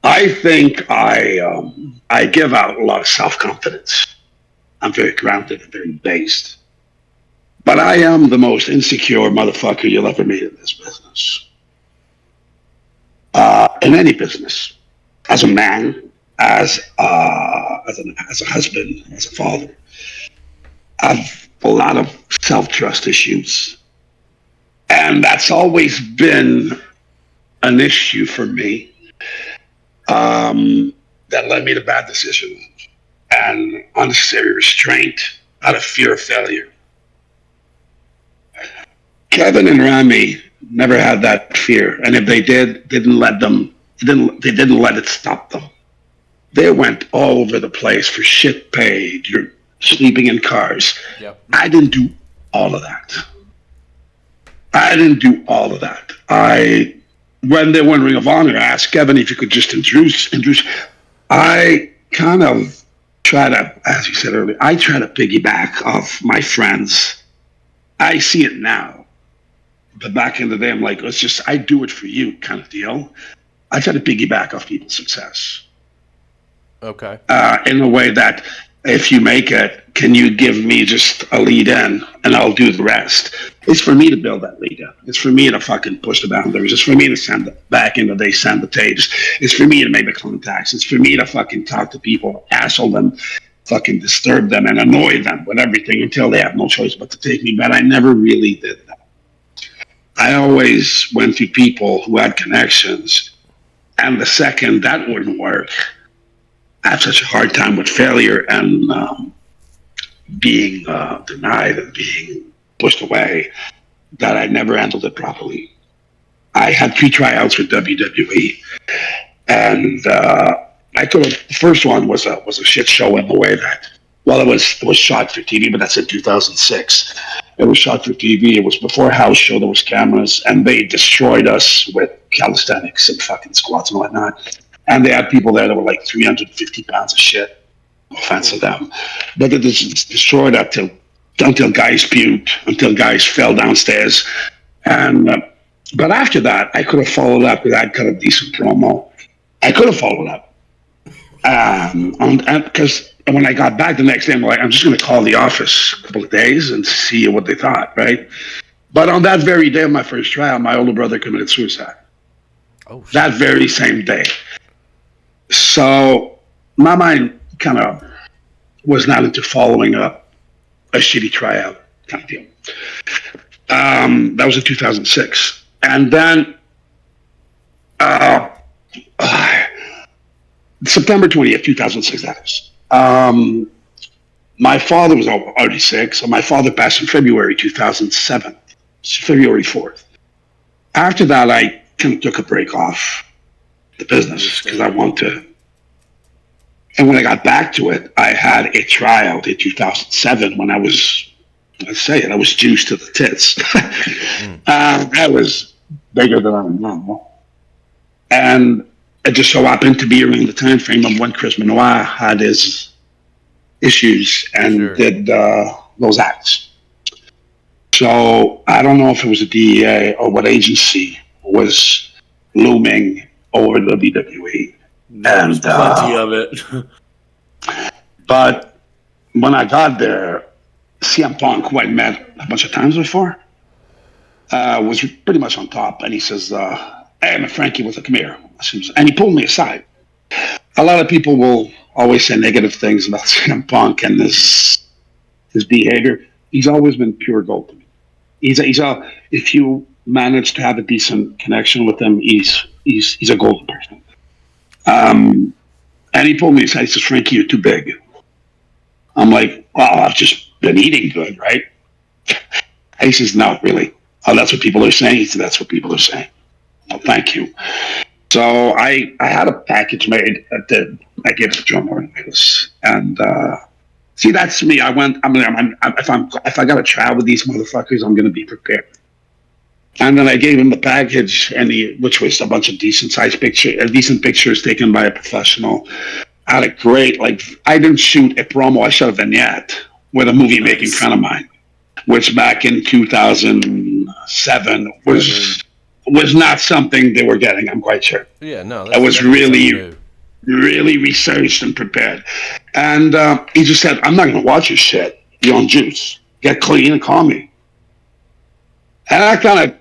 I think I give out a lot of self-confidence. I'm very grounded and very based. But I am the most insecure motherfucker you'll ever meet in this business. In any business. As a man, as a husband, as a father. I've a lot of self-trust issues. And that's always been an issue for me that led me to bad decisions and unnecessary restraint out of fear of failure. Kevin and Rami never had that fear, and if they did, they didn't let it stop them. They went all over the place for shit paid. You're sleeping in cars. Yep. I didn't do all of that. When they won Ring of Honor, I asked Kevin if you could just introduce. I kind of try to, as you said earlier, I try to piggyback off my friends. I see it now. But back in the day, I'm like, I do it for you kind of deal. I try to piggyback off people's success. Okay. In a way that if you make it, can you give me just a lead in and I'll do the rest? It's for me to build that lead in. It's for me to fucking push the boundaries. It's for me to send it back in the day, send the tapes. It's for me to make the contacts. It's for me to fucking talk to people, hassle them, fucking disturb them and annoy them with everything until they have no choice but to take me. But I never really did that. I always went to people who had connections. And the second that wouldn't work, I have such a hard time with failure and being denied and being pushed away that I never handled it properly. I had 3 tryouts with WWE, and the first one was a shit show in the way that, well, it was shot for TV, but that's in 2006. It was shot for TV. It was before House Show. There was cameras, and they destroyed us with calisthenics and fucking squats and whatnot. And they had people there that were like 350 pounds of shit. No offense to them. But they just destroyed that until guys puked, until guys fell downstairs. And but after that, I could have followed up because I'd cut a decent promo. I could have followed up. Because when I got back the next day, I'm like, I'm just going to call the office a couple of days and see what they thought, right? But on that very day of my first trial, my older brother committed suicide. Oh, shit. That very same day. So my mind kind of was not into following up a shitty tryout kind of deal. That was in 2006. And then September 20th, 2006, that is. My father was already sick, so my father passed in February 2007, February 4th. After that, I kind of took a break off the business because I want to. And when I got back to it, I had a tryout in 2007 when I was juiced to the tits. I was bigger than I am now. And it just so happened to be around the time frame of when Chris Benoit had his issues and did those acts. So I don't know if it was a DEA or what agency was looming over the WWE. There's plenty of it. But when I got there, CM Punk, who I'd met a bunch of times before, was pretty much on top. And he says, hey, Frankie, come here. And he pulled me aside. A lot of people will always say negative things about CM Punk and his behavior. He's always been pure gold to me. If you managed to have a decent connection with him. He's a golden person. And he pulled me aside. He says, "Frankie, you're too big." I'm like, "Well, I've just been eating good, right?" He says, "No, really. Oh, that's what people are saying." He said, "That's what people are saying." Well, thank you. So I had a package made that I gave to the drummer, and see, that's me. If I got to travel with these motherfuckers, I'm going to be prepared. And then I gave him the package, which was a bunch of decent pictures taken by a professional. I had a great, I didn't shoot a promo. I shot a vignette with a movie making friend of mine, which back in 2007 was not something they were getting. I'm quite sure. Yeah, no, I was really researched and prepared. And he just said, "I'm not going to watch your shit. You're on juice. Get clean and call me." And I kind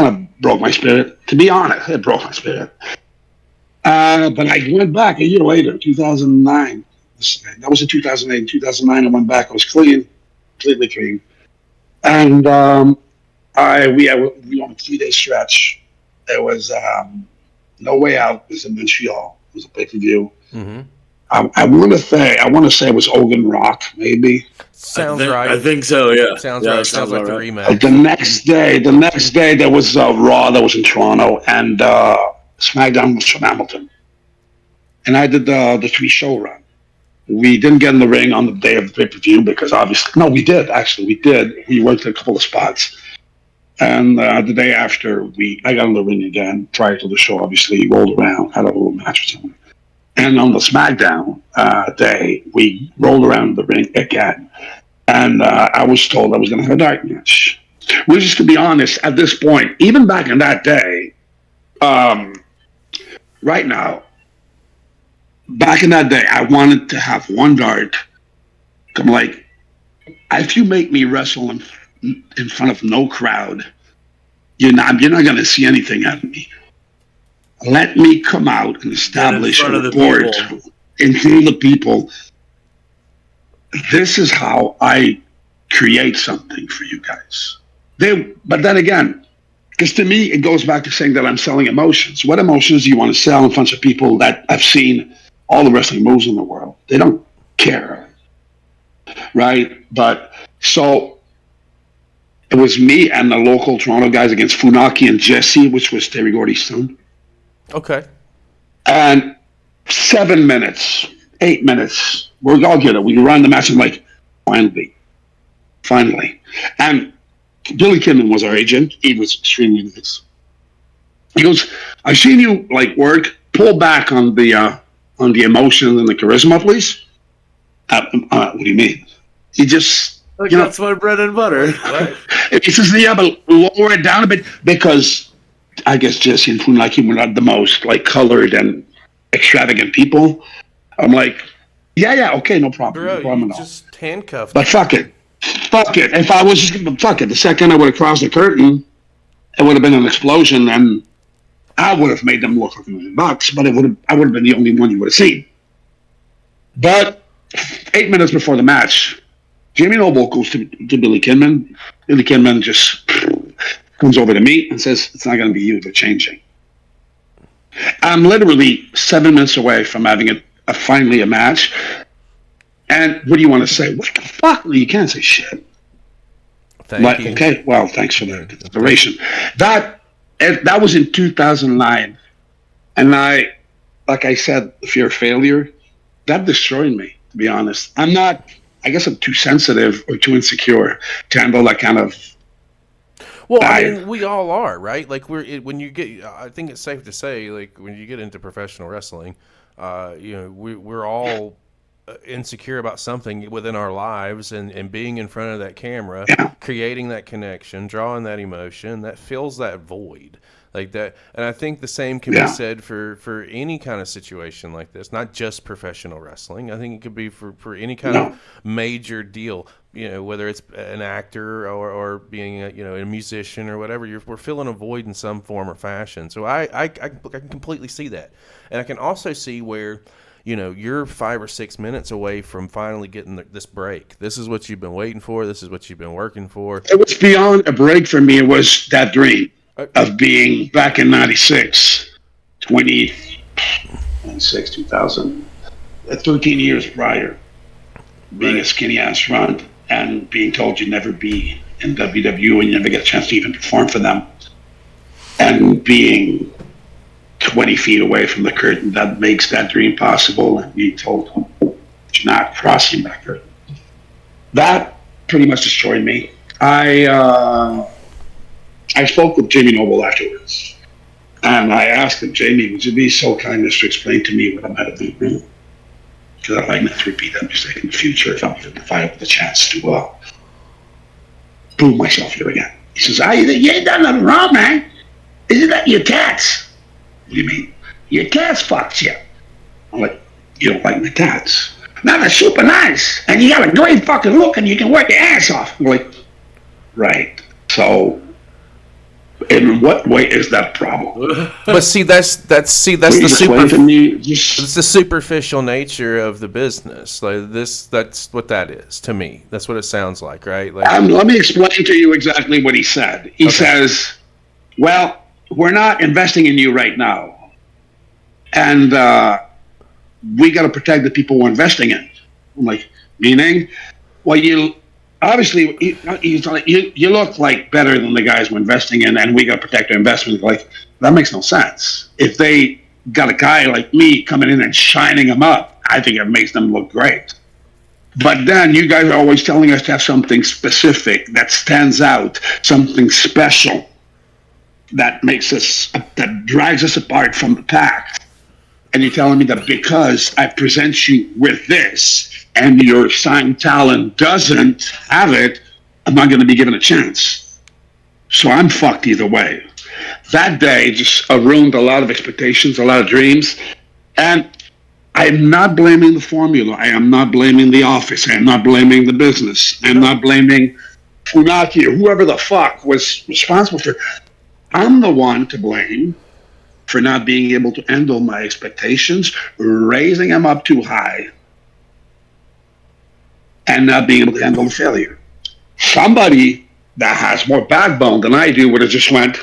of broke my spirit. To be honest, it broke my spirit. But I went back a year later, 2009. That was in 2008. In 2009, I went back. I was clean, completely clean. And we on a 3-day stretch. There was No Way Out. It was in Montreal. It was a pay-per-view. Mm-hmm. I want to say it was Hogan Rock, maybe. Sounds right. I think so. Yeah. Sounds yeah, right. Sounds like the right. rematch. The next day there was Raw that was in Toronto, and SmackDown was from Hamilton. And I did the 3-show run. We didn't get in the ring on the day of the pay-per-view because obviously, no, we did. Actually, we did. We worked a couple of spots. And the day after, I got in the ring again prior to the show. Obviously, rolled around, had a little match or something. And on the SmackDown day, we rolled around the ring again. And I was told I was going to have a dark match. Which is, to be honest, at this point, even back in that day, right now, back in that day, I wanted to have one dart. I'm like, if you make me wrestle in front of no crowd, you're not going to see anything out of me. Let me come out and establish a report in front of the people. This is how I create something for you guys. But then again, because to me, it goes back to saying that I'm selling emotions. What emotions do you want to sell in front of people that have seen all the wrestling moves in the world? They don't care. Right? But so it was me and the local Toronto guys against Funaki and Jesse, which was Terry Gordy's son. Okay. And 7 minutes, 8 minutes, we're all good. We run the match. I'm like, finally. And Billy Kidman was our agent. He was extremely nice. He goes, "I've seen you work. Pull back on the emotion and the charisma, please." What do you mean? He just, that's my bread and butter. Right. He says, "Yeah, but lower it down a bit," because I guess Jesse and Funaki were not the most colored and extravagant people. I'm like, yeah, okay, no problem. Bro, no problem you at all. just handcuffed. But fuck it. If I was just going to fuck it, the second I would have crossed the curtain, it would have been an explosion, and I would have made them look like $1 million, but I would have been the only one you would have seen. But 8 minutes before the match, Jamie Noble goes to Billy Kidman. Billy Kidman just comes over to me and says, "It's not going to be you. They're changing." I'm literally 7 minutes away from having finally a match. And what do you want to say? What the fuck? You can't say shit. Thank you. Okay, well, thanks for the inspiration. That was in 2009. And like I said, the fear of failure, that destroyed me, to be honest. I guess I'm too sensitive or too insecure to handle that kind of. Well, I mean, we all are, right? I think it's safe to say, when you get into professional wrestling, we're all insecure about something within our lives, and being in front of that camera, creating that connection, drawing that emotion, that fills that void. Like that, and I think the same can be said for any kind of situation like this, not just professional wrestling. I think it could be for any kind of major deal, whether it's an actor or being a musician or whatever. We're filling a void in some form or fashion. So I can completely see that, and I can also see where you're 5 or 6 minutes away from finally getting this break. This is what you've been waiting for. This is what you've been working for. It was beyond a break for me. It was that dream of being back in 96, 2000, 13 years prior, being a skinny ass runt and being told you'd never be in WWE and you never get a chance to even perform for them, and being 20 feet away from the curtain that makes that dream possible, and being told you're not crossing that curtain. That pretty much destroyed me. I spoke with Jamie Noble afterwards, and I asked him, Jamie, would you be so kind as to explain to me what I'm going to do? Because I'd like not to repeat that mistake in the future if I have the chance to prove myself here again. He says, you ain't done nothing wrong, man. Isn't that your cats? What do you mean? Your cats fucked you. I'm like, you don't like my cats? No, they're super nice, and you got a great fucking look, and you can work your ass off. I'm like, right. So, in what way is that a problem? But see, that's the it's the superficial nature of the business. Like that's what that is to me. That's what it sounds like, right? Like, let me explain to you exactly what he said. He says, well, we're not investing in you right now, and we got to protect the people we're investing in. I'm like, meaning? Well, you obviously, he's like, you look like better than the guys we're investing in, and we got to protect our investment. Like, that makes no sense. If they got a guy like me coming in and shining them up, I think it makes them look great. But then you guys are always telling us to have something specific that stands out, something special that makes us, that drags us apart from the pack. And you're telling me that because I present you with this and your signed talent doesn't have it, I'm not going to be given a chance. So I'm fucked either way. That day just ruined a lot of expectations, a lot of dreams. And I'm not blaming the formula. I am not blaming the office. I am not blaming the business. I'm not blaming Funaki or whoever the fuck was responsible for. I'm the one to blame for not being able to handle my expectations, raising them up too high, and not being able to handle the failure. Somebody that has more backbone than I do would have just went,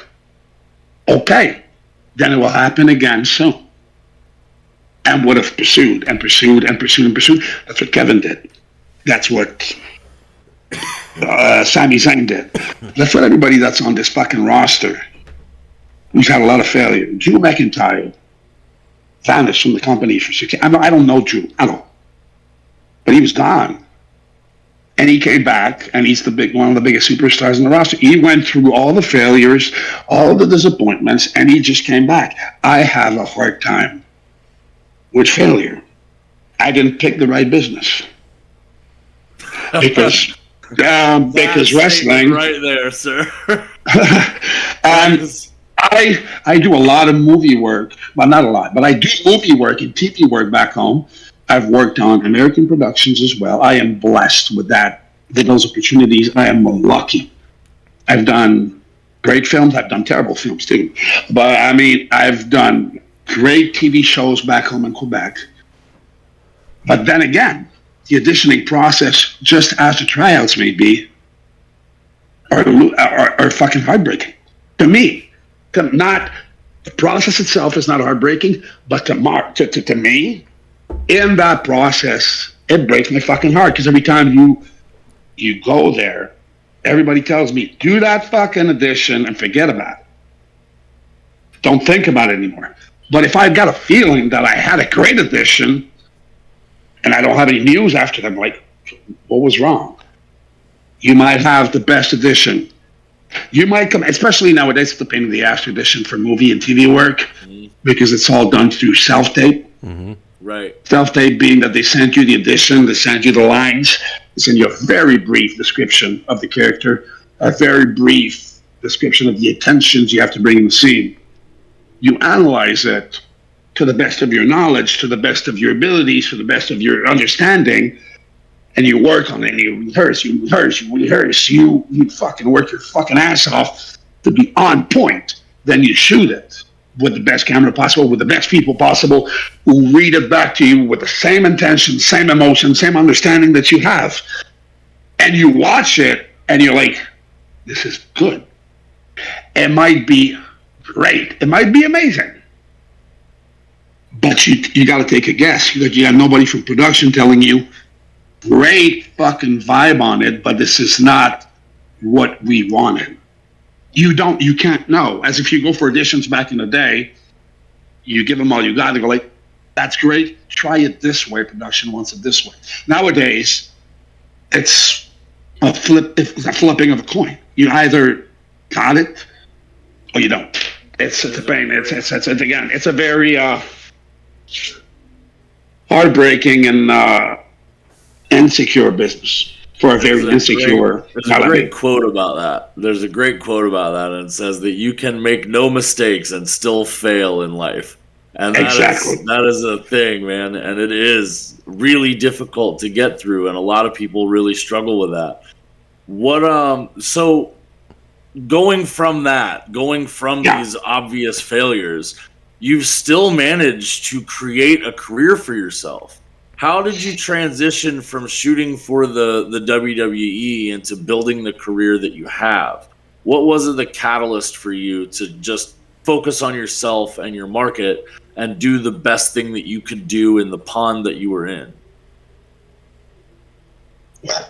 okay, then it will happen again soon. And would have pursued and pursued and pursued and pursued. That's what Kevin did. That's what Sami Zayn did. That's what everybody that's on this fucking roster who's had a lot of failure. Drew McIntyre vanished from the company for 6 years. I don't know Drew at all. But he was gone. And he came back, and he's one of the biggest superstars in the roster. He went through all the failures, all the disappointments, and he just came back. I have a hard time with failure. I didn't pick the right business. Because wrestling... Right there, sir. And I do a lot of movie work. Well, not a lot, but I do movie work and TV work back home. I've worked on American productions as well. I am blessed with those opportunities. I am lucky. I've done great films. I've done terrible films too. But I mean, I've done great TV shows back home in Quebec. But then again, the auditioning process, just as the tryouts may be, are fucking heartbreaking. To me, not the process itself is not heartbreaking, but to me, in that process, it breaks my fucking heart, because every time you go there, everybody tells me, do that fucking audition and forget about it. Don't think about it anymore. But if I've got a feeling that I had a great audition and I don't have any news after them, like, what was wrong? You might have the best audition. You might come, especially nowadays, it's the pain in the ass audition for movie and TV work, because it's all done through self-tape. Mm-hmm. Right. Self-tape being that they send you the audition, they send you the lines, they send you a very brief description of the character, a very brief description of the intentions you have to bring in the scene. You analyze it to the best of your knowledge, to the best of your abilities, to the best of your understanding, and you work on it, and you rehearse, you fucking work your fucking ass off to be on point. Then you shoot it. with the best camera possible, with the best people possible, who read it back to you with the same intention, same emotion, same understanding that you have. And you watch it and you're like, this is good. It might be great. It might be amazing. But you got to take a guess. You got nobody from production telling you, great fucking vibe on it, but this is not what we wanted. You can't know. As if you go for auditions back in the day, you give them all you got. They go like, that's great. Try it this way. Production wants it this way. Nowadays, it's a flipping of a coin. You either got it or you don't. It's a pain. It's a very heartbreaking and insecure business for a very insecure. There's a great quote about that. And it says that you can make no mistakes and still fail in life. And that is a thing, man. And it is really difficult to get through, and a lot of people really struggle with that. So going from these obvious failures, you've still managed to create a career for yourself. How did you transition from shooting for the WWE into building the career that you have? What was the catalyst for you to just focus on yourself and your market and do the best thing that you could do in the pond that you were in? Well,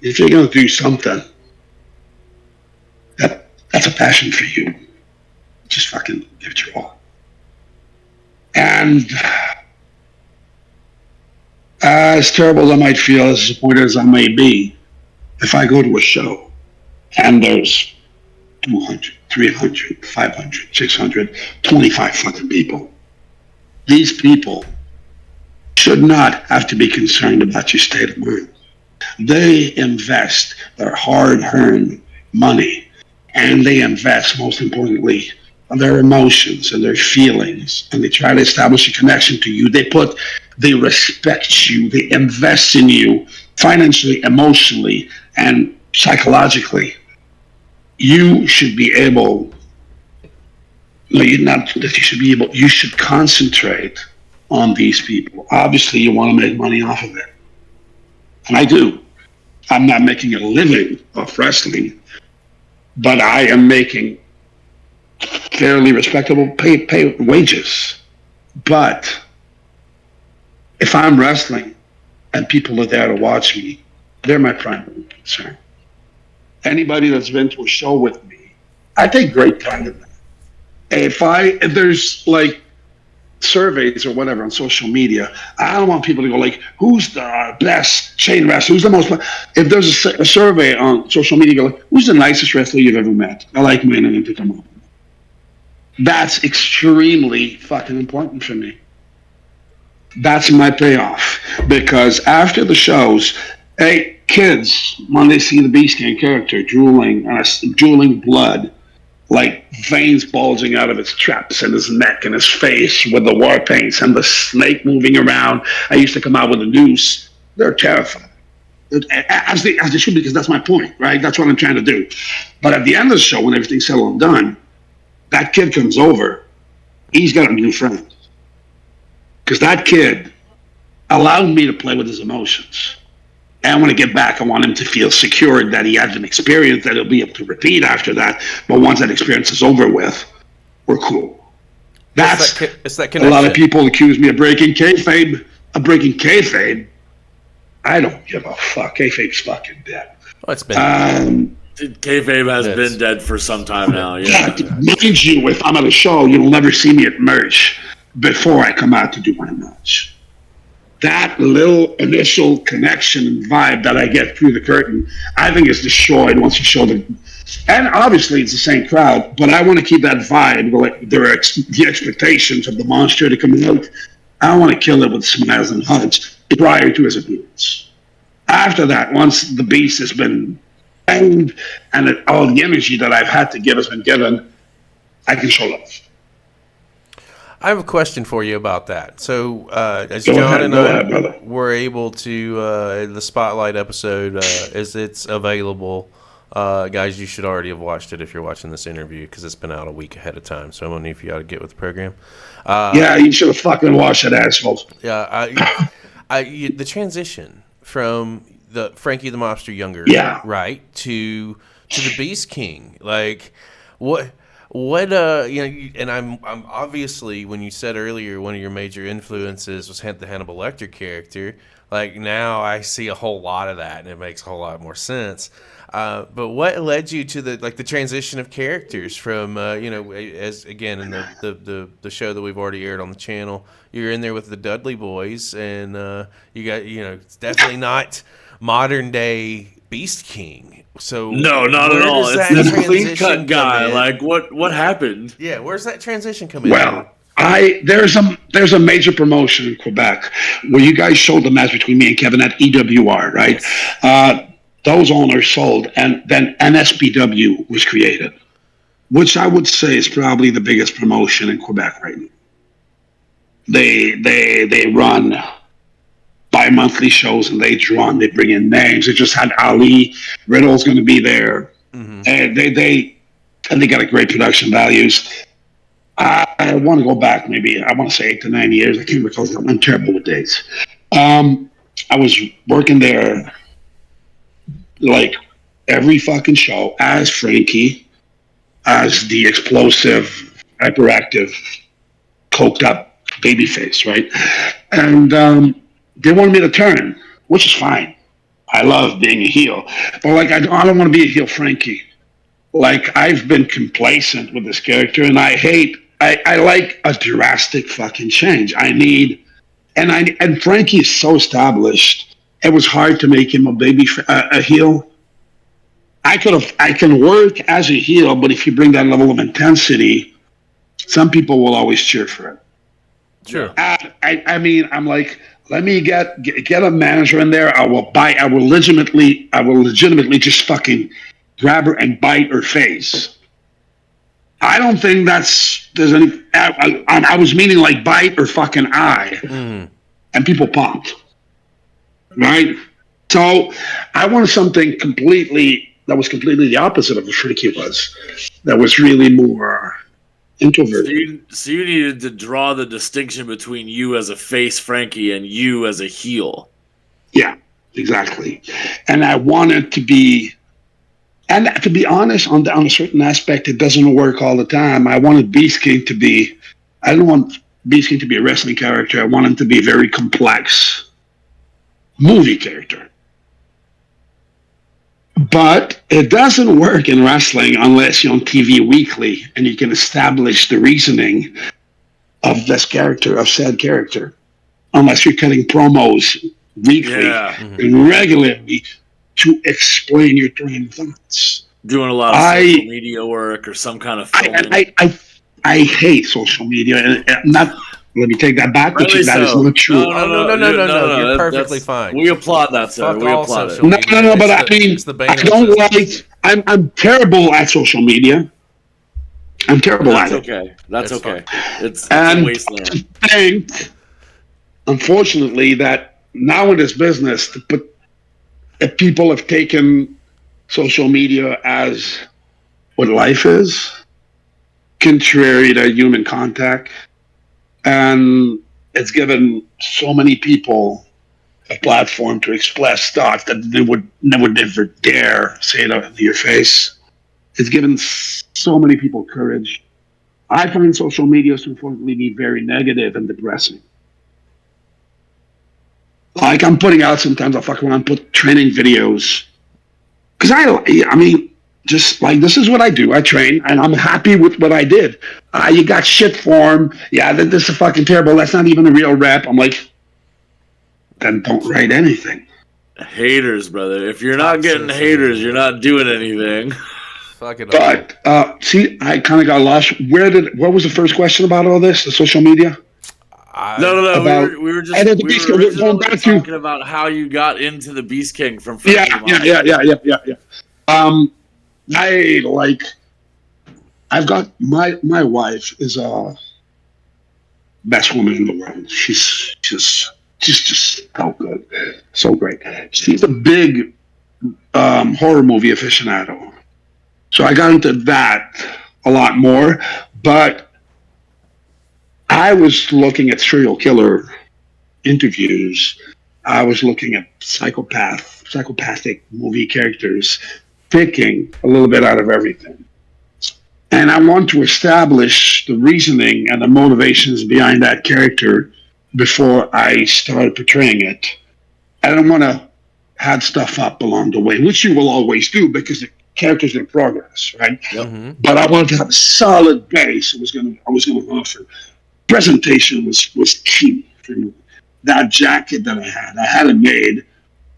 if you're going to do something, that's a passion for you. Just fucking give it your all. And as terrible as I might feel, as disappointed as I may be, if I go to a show and there's 200, 300, 500, 600, 25 fucking people, these people should not have to be concerned about your state of mind. They invest their hard-earned money, and they invest, most importantly, their emotions and their feelings, and they try to establish a connection to you. They respect you, they invest in you financially, emotionally, and psychologically. You should be able, you should concentrate on these people. Obviously, you want to make money off of it. And I do. I'm not making a living off wrestling, but I am making fairly respectable pay wages. But if I'm wrestling and people are there to watch me, they're my primary concern. Anybody that's been to a show with me, I take great pride in that. If there's like surveys or whatever on social media, I don't want people to go like, who's the best chain wrestler? Who's the most? If there's a survey on social media, go like, who's the nicest wrestler you've ever met? I like men and pick them up. That's extremely fucking important for me. That's my payoff, because after the shows, hey, kids, when they see the Beast Gang character drooling blood, like veins bulging out of his traps and his neck and his face with the war paints and the snake moving around. I used to come out with a noose. They're terrified. As they should be, because that's my point, right? That's what I'm trying to do. But at the end of the show, when everything's settled and done, that kid comes over, he's got a new friend. Because that kid allowed me to play with his emotions. And when I get back, I want him to feel secured that he had an experience that he'll be able to repeat after that. But once that experience is over with, we're cool. It's that connection. A lot of people accuse me of breaking kayfabe. I don't give a fuck. Kayfabe's fucking dead. Well, it's been kayfabe has been dead for some time now. Yeah. Mind you, if I'm at a show, you'll never see me at merch before I come out to do my match. That little initial connection and vibe that I get through the curtain, I think is destroyed once you show the. And obviously, it's the same crowd, but I want to keep that vibe. Like there are the expectations of the monster to come out. I want to kill it with smiles and hugs prior to his appearance. After that, once the beast has been banged and all the energy that I've had to give has been given, I can show love. I have a question for you about that. So, as John and I were able to, the Spotlight episode, as it's available, Guys, you should already have watched it if you're watching this interview because it's been out a week ahead of time. So I'm gonna need for you all to get with the program. Yeah, you should have fucking watched it, asshole. Yeah, the transition from the Franky the Mobster younger, Yeah. right, to the Beast King, like what and I'm obviously, when you said earlier one of your major influences was the Hannibal Lecter character, like now I see a whole lot of that and it makes a whole lot more sense. But what led you to the transition of characters from as again in the show that we've already aired on the channel, you're in there with the Dudley Boys, and you got it's definitely not modern day Beast King. So No, not where at all. does It's that the clean transition cut come guy. in? Like what happened? Yeah, where's that transition come in? Well, there's a major promotion in Quebec where you guys showed the match between me and Kevin at EWR, right? Yes. Those owners sold, and then NSPW was created, which I would say is probably the biggest promotion in Quebec right now. They run bi-monthly shows, and they bring in names. They just had Ali Riddle's going to be there, and they got a great production values. I want to go back, maybe I want to say 8 to 9 years. I can't recall. I'm terrible with dates. I was working there like every fucking show as Frankie, as the explosive, hyperactive, coked up babyface, right? And they wanted me to turn, which is fine. I love being a heel, but like I don't want to be a heel Frankie. Like I've been complacent with this character, and I like a drastic fucking change. And Frankie is so established. It was hard to make him a heel. I can work as a heel, but if you bring that level of intensity, some people will always cheer for it. Sure. I mean, I'm like, let me get a manager in there. I will legitimately just fucking grab her and bite her face. I don't think there's any. I was meaning like bite or fucking eye, and people popped, right? So I wanted something that was completely the opposite of what Freaky was. That was really more introverted. So you needed to draw the distinction between you as a face, Frankie, and you as a heel. Yeah, exactly. And I wanted to be. And to be honest, on a certain aspect, it doesn't work all the time. I wanted Beast King to be. I didn't want Beast King to be a wrestling character. I want him to be a very complex movie character. But it doesn't work in wrestling unless you're on TV weekly and you can establish the reasoning of this character, of said character. Unless you're cutting promos weekly and regularly to explain your train of thoughts. Doing a lot of social media work or some kind of filming. I hate social media, and not. Let me take that back. That is not true. No. You're perfectly fine. We applaud that, sir. Fuck we all applaud social it. media. No. But I mean, I don't like. I'm terrible at social media. I'm terrible at it. That's okay. It's a wasteland. I think, unfortunately, that now in this business, if people have taken social media as what life is, contrary to human contact, and it's given so many people a platform to express thoughts that they would never dare say to your face. It's given so many people courage. I find social media to unfortunately be very negative and depressing. Like I'm putting out sometimes, I'll fuck around, put training videos. Because I mean, just like this is what I do. I train, and I'm happy with what I did. You got shit form. Yeah, this is fucking terrible. That's not even a real rep. I'm like, then don't write anything. Haters, brother. If you're not getting haters, you're not doing anything. Fuck it. But see, I kind of got lost. What was the first question about all this? The social media? No. We were originally talking about how you got into the Beast King from Franky the Mobster. Yeah. I've got my wife is a best woman in the world. She's just so good, so great. She's a big horror movie aficionado. So I got into that a lot more, but I was looking at serial killer interviews. I was looking at psychopathic movie characters, picking a little bit out of everything. And I want to establish the reasoning and the motivations behind that character before I start portraying it. I don't want to add stuff up along the way, which you will always do because the character's in progress, right? Yep. Mm-hmm. But I wanted to have a solid base. I was going to offer. Presentation was key for me. That jacket that I had it made.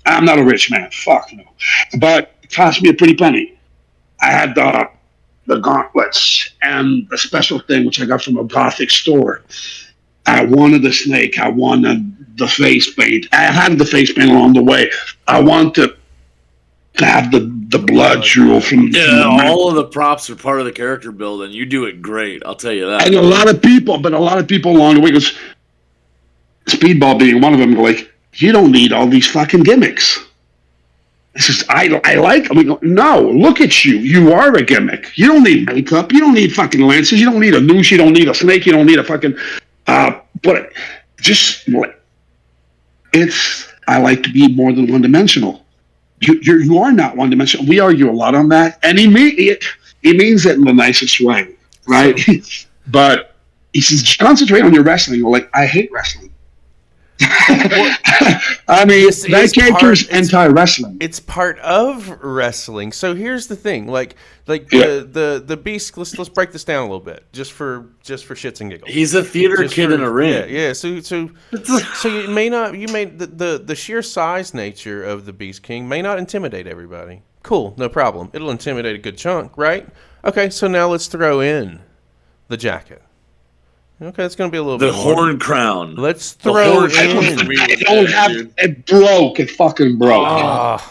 I'm not a rich man, fuck no, but it cost me a pretty penny. I had the gauntlets and the special thing which I got from a gothic store. I wanted the snake. I wanted the face paint. I had the face paint along the way. I wanted to have the blood drool from Yeah, the all of the props are part of the character build, and you do it great. I'll tell you that. and a lot of people along the way goes, Speedball being one of them, go like, you don't need all these fucking gimmicks. I says, I like them. We go, no, look at you. You are a gimmick. You don't need makeup. You don't need fucking lances. You don't need a noose. You don't need a snake. You don't need a fucking, but just, I like to be more than one dimensional. You are not one dimensional. We argue a lot on that. And he means it in the nicest way, right? But he says, concentrate on your wrestling. We're like, I hate wrestling. I mean, that character's anti-wrestling. It's part of wrestling. So here's the thing, like Yeah. the Beast. Let's break this down a little bit, just for shits and giggles. He's a theater Just kid for- in a ring. Yeah. So you may the sheer size nature of the Beast King may not intimidate everybody. Cool, no problem. It'll intimidate a good chunk, right? Okay, so now let's throw in the jacket. Okay, it's going to be a little The bit more. horn crown. Let's The throw horn crown in. for me I was don't dead, have dude. it broke. It fucking broke.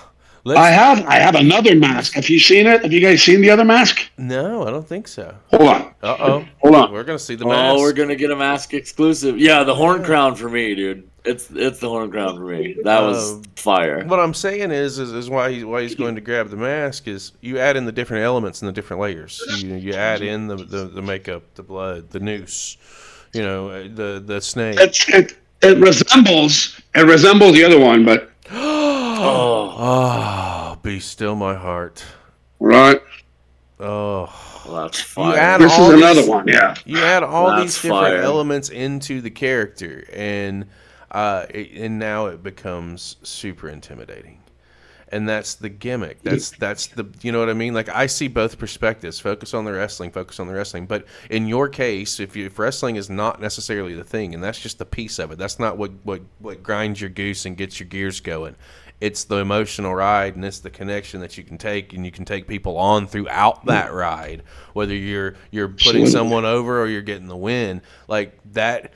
Let's, I have another mask. Have you seen it? Have you guys seen the other mask? no, I don't think so. Hold on. Hold on. We're going to see the mask. Oh, we're gonna get a mask exclusive. Yeah, the horn crown for me, dude. It's the horn crown for me. That was fire. What I'm saying is why he's going to grab the mask is you add in the different elements and the different layers. You add in the makeup, the blood, the noose, the snake. It resembles the other one, but Oh, be still my heart. right. Oh, Well, that's you fire. add This all is another these, one, yeah. You add all That's these different fire. elements into the character, and now it becomes super intimidating. And that's the gimmick. That's the, you know what I mean? Like, I see both perspectives. Focus on the wrestling. But in your case, if wrestling is not necessarily the thing, and that's just the piece of it, that's not what grinds your goose and gets your gears going. It's the emotional ride, and it's the connection that you can take, and you can take people on throughout that ride, whether you're putting Absolutely. someone over or you're getting the win. Like that,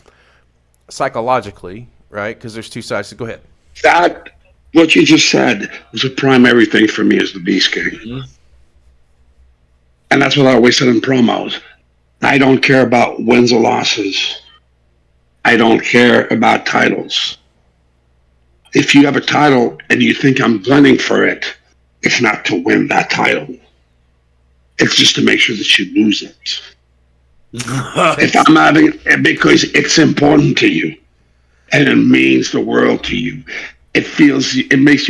psychologically, right? Because there's two sides. So go ahead. That what you just said was a primary thing for me as the Beast King. Mhm. And that's what I always said in promos. I don't care about wins or losses. I don't care about titles. If you have a title and you think I'm gunning for it, it's not to win that title. It's just to make sure that you lose it. If I'm having it because it's important to you and it means the world to you. It makes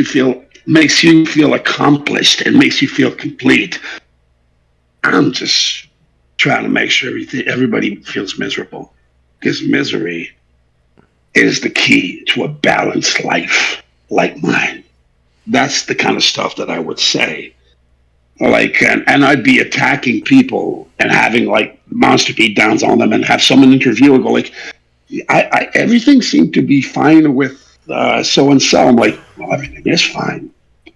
you feel accomplished. It makes you feel complete. I'm just trying to make sure everybody feels miserable, because misery is the key to a balanced life like mine. That's the kind of stuff that I would say. Like, and I'd be attacking people and having like monster beat downs on them and have someone interview and go like, everything seemed to be fine with so and so. I'm like, well, everything is fine.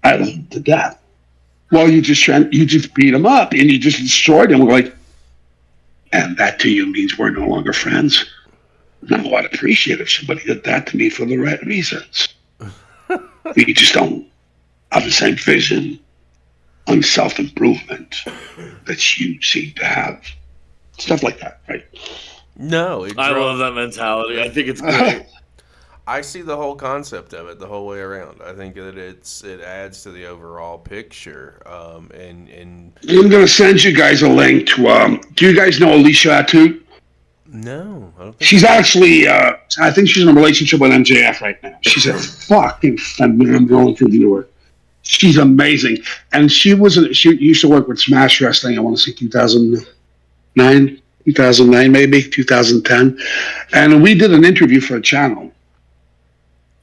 I love them to death. Well, you just beat them up and you just destroyed them. We're like, and that to you means we're no longer friends. No, I'd appreciate if somebody did that to me for the right reasons. We just don't have the same vision on self-improvement that you seem to have. Stuff like that, right? No, I love that mentality. I think it's great. I see the whole concept of it the whole way around. I think that it adds to the overall picture. And I'm going to send you guys a link to. Do you guys know Alicia Atout? no, I don't think She's actually. I think she's in a relationship with MJF right now. She's a fucking phenomenal interviewer. She's amazing, and she used to work with Smash Wrestling. I want to say 2009 maybe 2010, and we did an interview for a channel,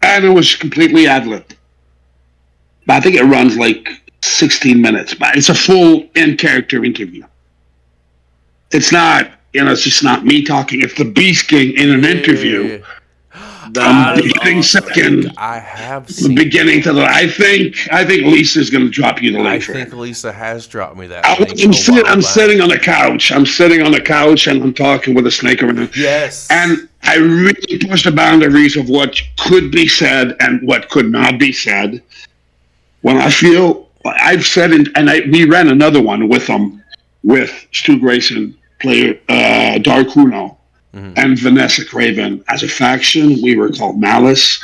and it was completely ad lib. I think it runs like 16 minutes, but it's a full in character interview. It's not, it's just not me talking. It's the Beast King in an interview. That is Beginning awesome. second, I have the seen. beginning to the. I think Lisa's going to drop you the I link for think it. Lisa has dropped me that. I'm link a while I'm back. sitting on the couch. I'm sitting on the couch and I'm talking with a snake around. Yes. And I really push the boundaries of what could be said and what could not be said. When I feel I've said, we ran another one with Stu Grayson, player Dark Uno, and Vanessa Craven as a faction. We were called Malice,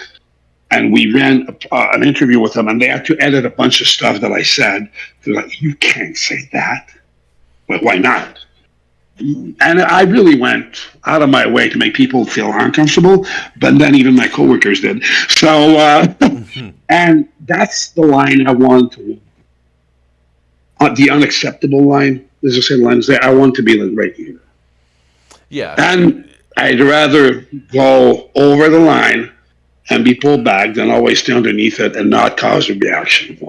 and we ran an interview with them, and they had to edit a bunch of stuff that I said. They're like, "You can't say that." Well, why not? And I really went out of my way to make people feel uncomfortable, but then even my coworkers did. So, and that's the line I want to. The unacceptable line. There's a certain line there. I want to be like right here. Yeah. And I'd rather go over the line and be pulled back than always stay underneath it and not cause a reaction.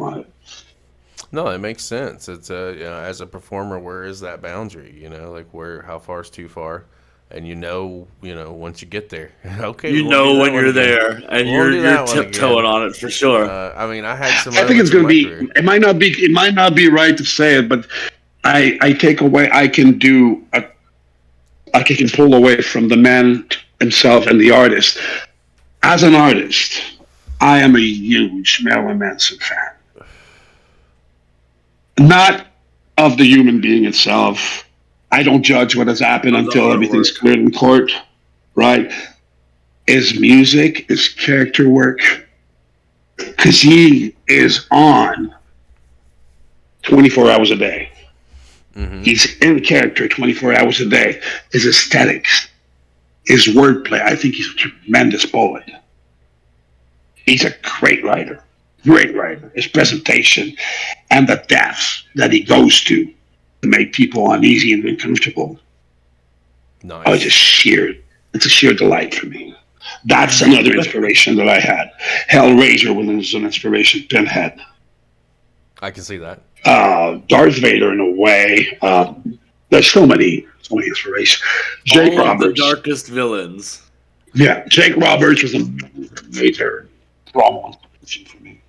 No, it makes sense. It's as a performer, where is that boundary? Like how far is too far? And once you get there, okay. You we'll know do that when one you're again. there and We'll do you're that one tiptoeing again. on it for sure. I mean, I had some. I think it's moments in going to my be. career. It might not be right to say it, but I take away. I can pull away from the man himself and the artist. As an artist, I am a huge Marilyn Manson fan. Not of the human being itself. I don't judge what has happened until everything's cleared in court, right? His music, his character work, because he is on 24 hours a day. Mm-hmm. He's in character 24 hours a day. His aesthetics, his wordplay. I think he's a tremendous poet. He's a great writer. His presentation and the depths that he goes to make people uneasy and uncomfortable. Nice. It's a sheer delight for me. That's another inspiration that I had. Hellraiser was an inspiration. Pinhead. I can see that. Darth Vader in a way. There's so many inspirations. Jake All Roberts. of the darkest villains. Yeah, Jake Roberts was a major problem for me.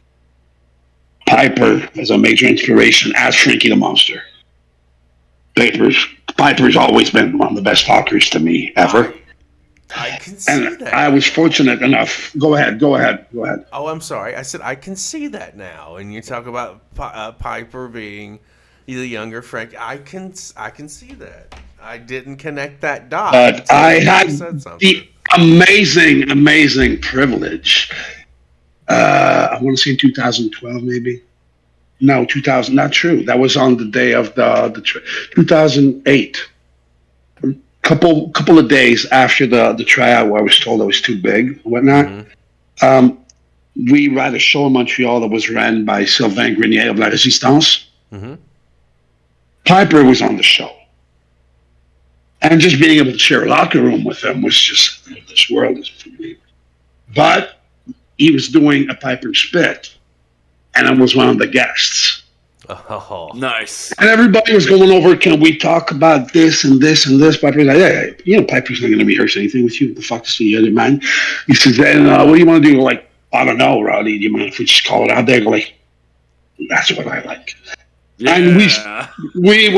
Piper is a major inspiration, as Franky the Mobster. Piper's always been one of the best talkers to me ever. I can see And that. I was fortunate enough. Go ahead. Oh, I'm sorry. I said I can see that now. And you talk about Piper being the younger Frank. I can see that. I didn't connect that dot. But I had said the amazing privilege. I want to say in 2012, maybe. No, 2000. Not true. That was on the day of the 2008. Couple of days after the tryout, where I was told I was too big and whatnot. Mm-hmm. We ran a show in Montreal that was ran by Sylvain Grenier of La Resistance. Mm-hmm. Piper was on the show. And just being able to share a locker room with him was just, this world is for me. But he was doing a Piper spit, and I was one of the guests. Oh, nice. And everybody was going over, can we talk about this and this and this? Piper's like, yeah, Piper's not going to rehearse anything with you. What the fuck is the other man? He says, then what do you want to do? Like, I don't know, Roddy. Do you mind if we just call it out there? Like, that's what I like. Yeah. And we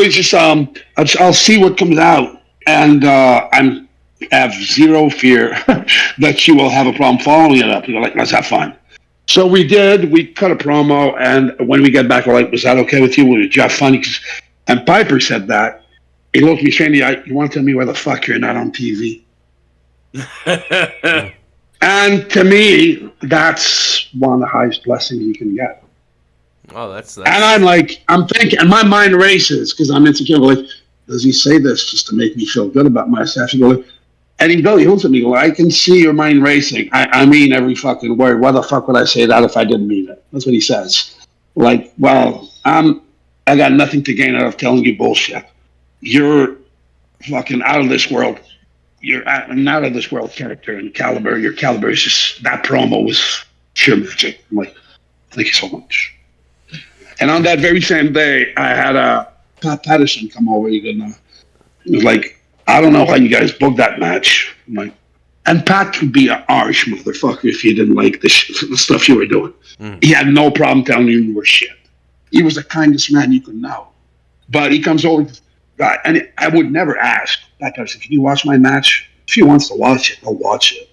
just, I'll see what comes out. And I have zero fear that you will have a problem following it up. You're like, let's have fun. So we did. We cut a promo, and when we got back, we're like, was that okay with you? Did you have fun? And Piper said that. He looked me straight in the eye. You want to tell me why the fuck you're not on TV? And to me, that's one of the highest blessings you can get. Oh, that's And I'm thinking, and my mind races because I'm insecure. Like, does he say this just to make me feel good about myself? And he looks at me, like, I can see your mind racing. I mean every fucking word. Why the fuck would I say that if I didn't mean it? That's what he says. Like, well, I got nothing to gain out of telling you bullshit. You're fucking out of this world. You're an out of this world character and caliber. Your caliber is just, that promo was sheer magic. I'm like, thank you so much. And on that very same day, I had Pat Patterson come over. He was like, I don't know how you guys booked that match. I'm like, and Pat could be an harsh motherfucker if you didn't like the stuff you were doing. He had no problem telling you were shit. He was the kindest man you could know. But he comes over, and I would never ask that person, can you watch my match? If he wants to watch it, I'll watch it.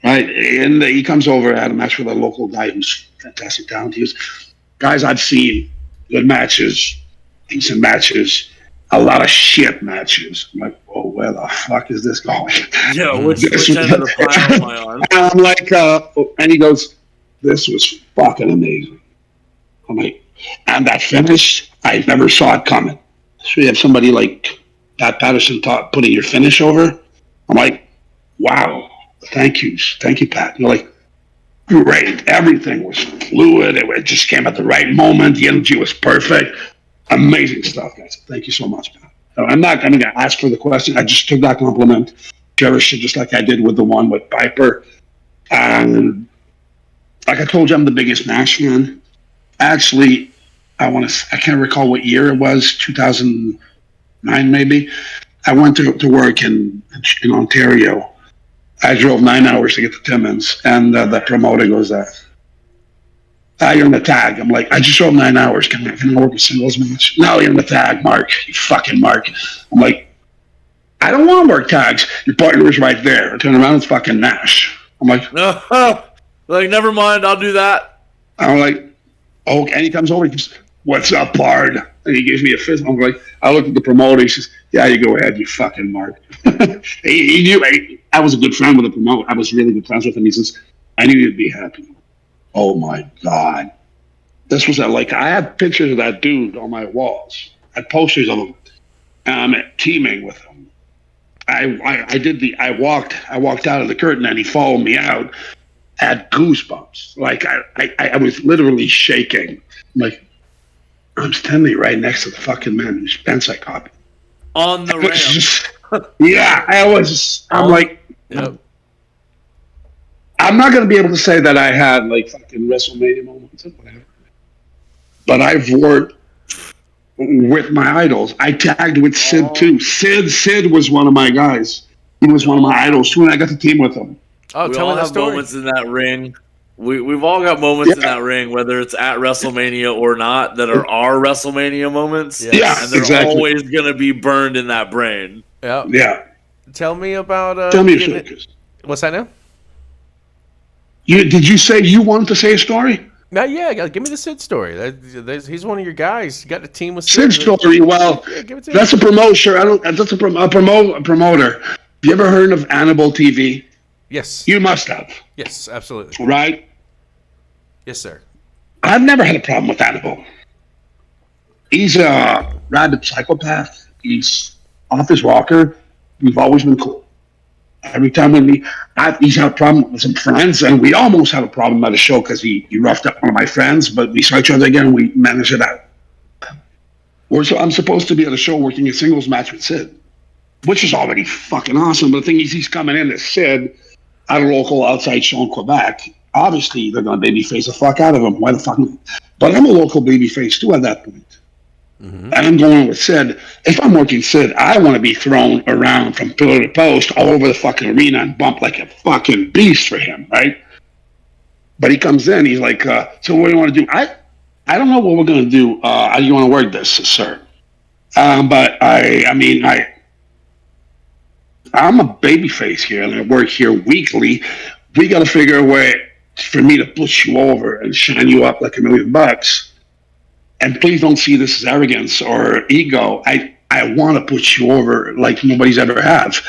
Right? And he comes over, I had a match with a local guy who's fantastic talent. He goes, guys, I've seen good matches, decent matches, a lot of shit matches. I'm like, oh, where the fuck is this going? Yeah, which end of the pile am I on? And I'm like, and he goes, this was fucking amazing. I'm like, and that finish, I never saw it coming. So you have somebody like Pat Patterson putting your finish over. I'm like, wow, thank you, Pat. You're like, great. Everything was fluid. It just came at the right moment. The energy was perfect. Amazing stuff, guys. Thank you so much, man. I'm not going to ask for the question. I just took that compliment, cherished it just like I did with the one with Piper. And like I told you, I'm the biggest Nash fan. Actually, I can't recall what year it was, 2009 maybe. I went to work in Ontario. I drove 9 hours to get to Timmins, and the promoter goes, you're in the tag. I'm like, I just drove 9 hours. Can I work a singles match? No, you're in the tag, Mark. You fucking Mark. I'm like, I don't want to work tags. Your partner is right there. I turn around, it's fucking Nash. I'm like, no, like, never mind, I'll do that. I'm like, oh, and he comes over, he goes, what's up, Pard? And he gives me a fist. I'm like, I look at the promoter, he says, yeah, you go ahead, you fucking Mark. he knew I was a good friend with the promoter. I was really good friends with him. He says, I knew you'd be happy. Oh my God. This was like, I had pictures of that dude on my walls. I had posters of him teaming with him. I walked out of the curtain and he followed me out. I had goosebumps. Like I was literally shaking. Like, I'm standing right next to the fucking man whose pants I copied. On the ramp. Yeah, I'm like, Yep. I'm not going to be able to say that I had like fucking WrestleMania moments or whatever. But I've worked with my idols. I tagged with Sid too. Sid was one of my guys. He was one of my idols too, and I got to team with him. Oh, We tell all me that have story. moments in that ring. We've all got moments in that ring, whether it's at WrestleMania or not, that are our WrestleMania moments. Yes. Yeah, And they're exactly. always going to be burned in that brain. Yep. Yeah. Tell me about. Tell me a story, Chris. What's that now? Did you say you wanted to say a story? No, yeah, give me the Sid story. He's one of your guys. You got a team with Sid story. Well, Yeah, give it to that's me. a promoter. That's a promoter. Have you ever heard of Annabelle TV? Yes. You must have, Yes, absolutely. right? Yes, sir. I've never had a problem with Annabelle. He's a rabid psychopath. He's off his rocker. We've always been cool. Every time we meet, he's had a problem with some friends, and we almost had a problem at a show because he roughed up one of my friends, but we saw each other again and we managed it out. I'm supposed to be at a show working a singles match with Sid, which is already fucking awesome. But the thing is, he's coming in as Sid at a local outside show in Quebec. Obviously, they're going to babyface the fuck out of him. Why the fuck? But I'm a local babyface too at that point. Mm-hmm. And I'm going with Sid. If I'm working Sid, I want to be thrown around from pillar to post all over the fucking arena and bumped like a fucking beast for him, right? But he comes in, he's like, so what do you want to do? I don't know what we're going to do. How do you want to work this, sir? But I'm a babyface here, and I work here weekly. We got to figure a way for me to push you over and shine you up like $1 million. And please don't see this as arrogance or ego. I want to put you over like nobody's ever have.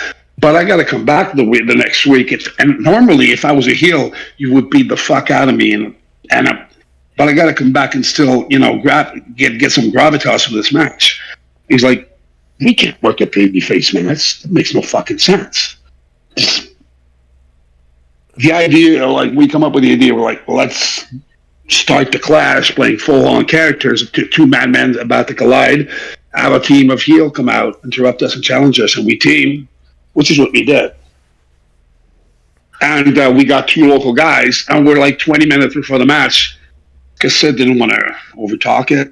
But I got to come back the next week. And normally, if I was a heel, you would beat the fuck out of me. But I got to come back and still, get some gravitas for this match. He's like, we can't work a babyface, man. That makes no fucking sense. The idea, we come up with the idea, we're like, well, let's start the Clash playing full-on characters, two madmen about to collide, have a team of heel come out, interrupt us and challenge us, and we team, which is what we did. And we got two local guys, and we're like 20 minutes before the match, because Sid didn't want to overtalk it.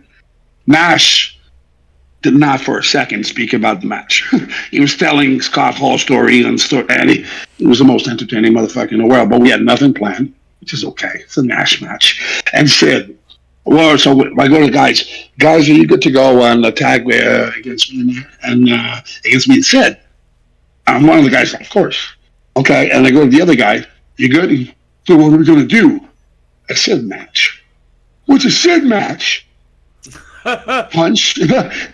Nash did not for a second speak about the match. He was telling Scott Hall's story, and he was the most entertaining motherfucker in the world, but we had nothing planned, which is okay. It's a Nash match. And Sid, so I go to the guys. Guys, are you good to go on the tag against me and Sid? I'm one of the guys, of course. Okay, and I go to the other guy. You good? So what are we going to do? A Sid match. What's a Sid match? Punch.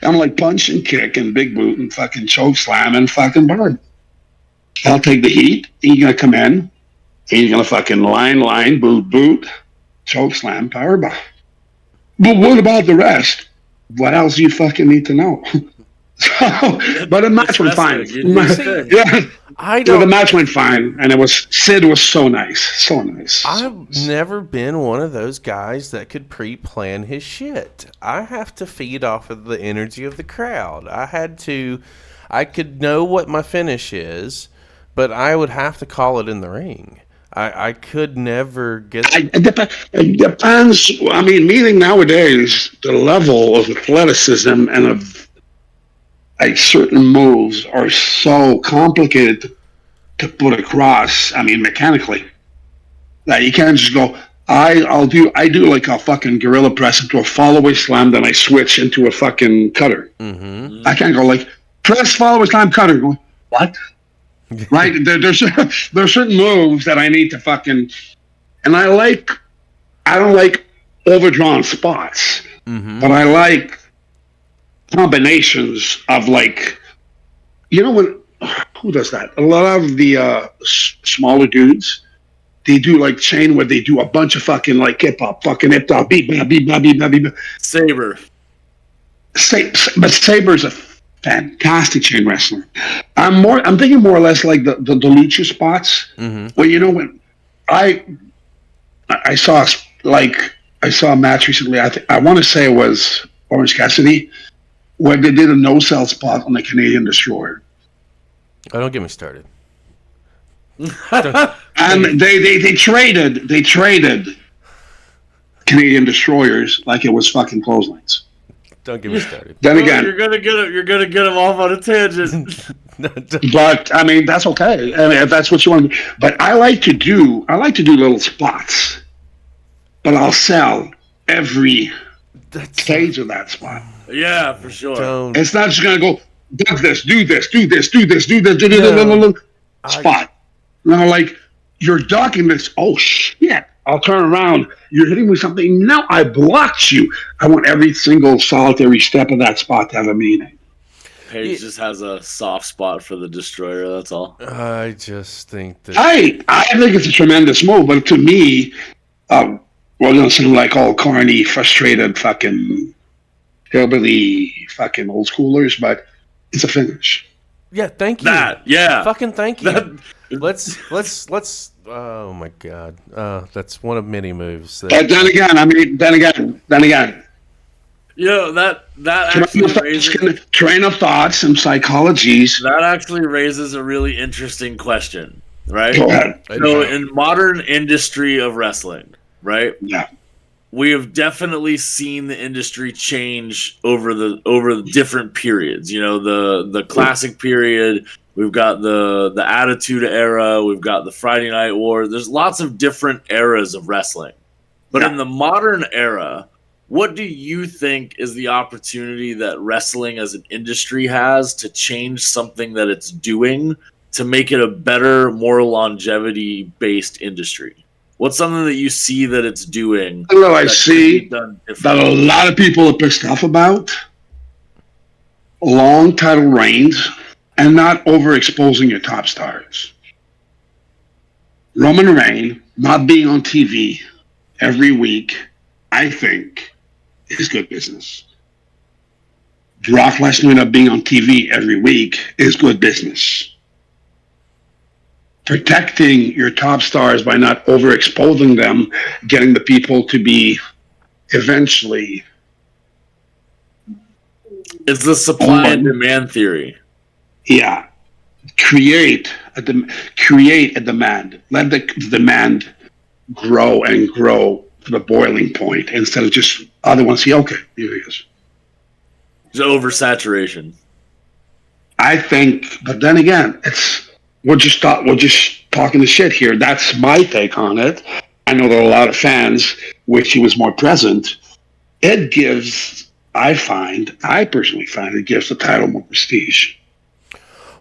I'm like punch and kick and big boot and fucking choke slam and fucking burn. I'll take the heat. He's going to come in. He's going to fucking line, boot, choke slam, powerbomb. But what about the rest? What else do you fucking need to know? But the match went fine. The match went fine, and Sid was so nice. I've never been one of those guys that could pre-plan his shit. I have to feed off of the energy of the crowd. I could know what my finish is, but I would have to call it in the ring. I could never get... It depends. I mean, meaning nowadays, the level of athleticism and of certain moves are so complicated to put across, mechanically, that you can't just go, I do like a fucking gorilla press into a fall-away slam, then I switch into a fucking cutter. Mm-hmm. I can't go like, press, fall-away slam, cutter. Going, what? Right? There's certain moves that I need to fucking... And I don't like overdrawn spots, but I like combinations of who does that? A lot of the smaller dudes, they do like chain where they do a bunch of fucking hip hop, beat, beat. Saber. But Saber's a fantastic chain wrestler. I'm thinking more or less like the lucha spots. Well, when I saw a match recently. I want to say it was Orange Cassidy, where they did a no-sell spot on the Canadian Destroyer. Oh, don't get me started. And they traded Canadian Destroyers like it was fucking clotheslines. Don't get me started. Then again, you're gonna get him off on a tangent. But that's okay. If that's what you want. But I like to do little spots. But I'll sell every stage of that spot. Yeah, for sure. It's not just gonna go do this, spot. Now, you're ducking this. Oh shit! I'll turn around. You're hitting me with something. Now I blocked you. I want every single solitary step of that spot to have a meaning. Paige just has a soft spot for the Destroyer. That's all. I just think that I think it's a tremendous move, but to me, we're gonna sound like all carny, frustrated, fucking hillbilly, fucking old schoolers, but it's a finish. Yeah, thank you. Fucking thank you. Let's. Oh my god, that's one of many moves. But then again. That actually raises train of thoughts and psychologies. That actually raises a really interesting question, right? Go ahead. So, in modern industry of wrestling, right? Yeah. We have definitely seen the industry change over the different periods. The classic period. We've got the Attitude Era. We've got the Friday Night War. There's lots of different eras of wrestling. But in the modern era, what do you think is the opportunity that wrestling as an industry has to change something that it's doing to make it a better, more longevity-based industry? What's something that you see that it's doing? I see that a lot of people are pissed off about long title reigns and not overexposing your top stars. Roman Reigns not being on TV every week, I think, is good business. Brock Lesnar not being on TV every week is good business. Protecting your top stars by not overexposing them, getting the people to be eventually. It's the supply and demand theory. Yeah, create a demand. Let the demand grow and grow to the boiling point instead of just other ones see, okay, here he is. It's oversaturation. I think, but then again, we're just talking the shit here. That's my take on it. I know there are a lot of fans wish he was more present. It gives, I personally find it gives the title more prestige.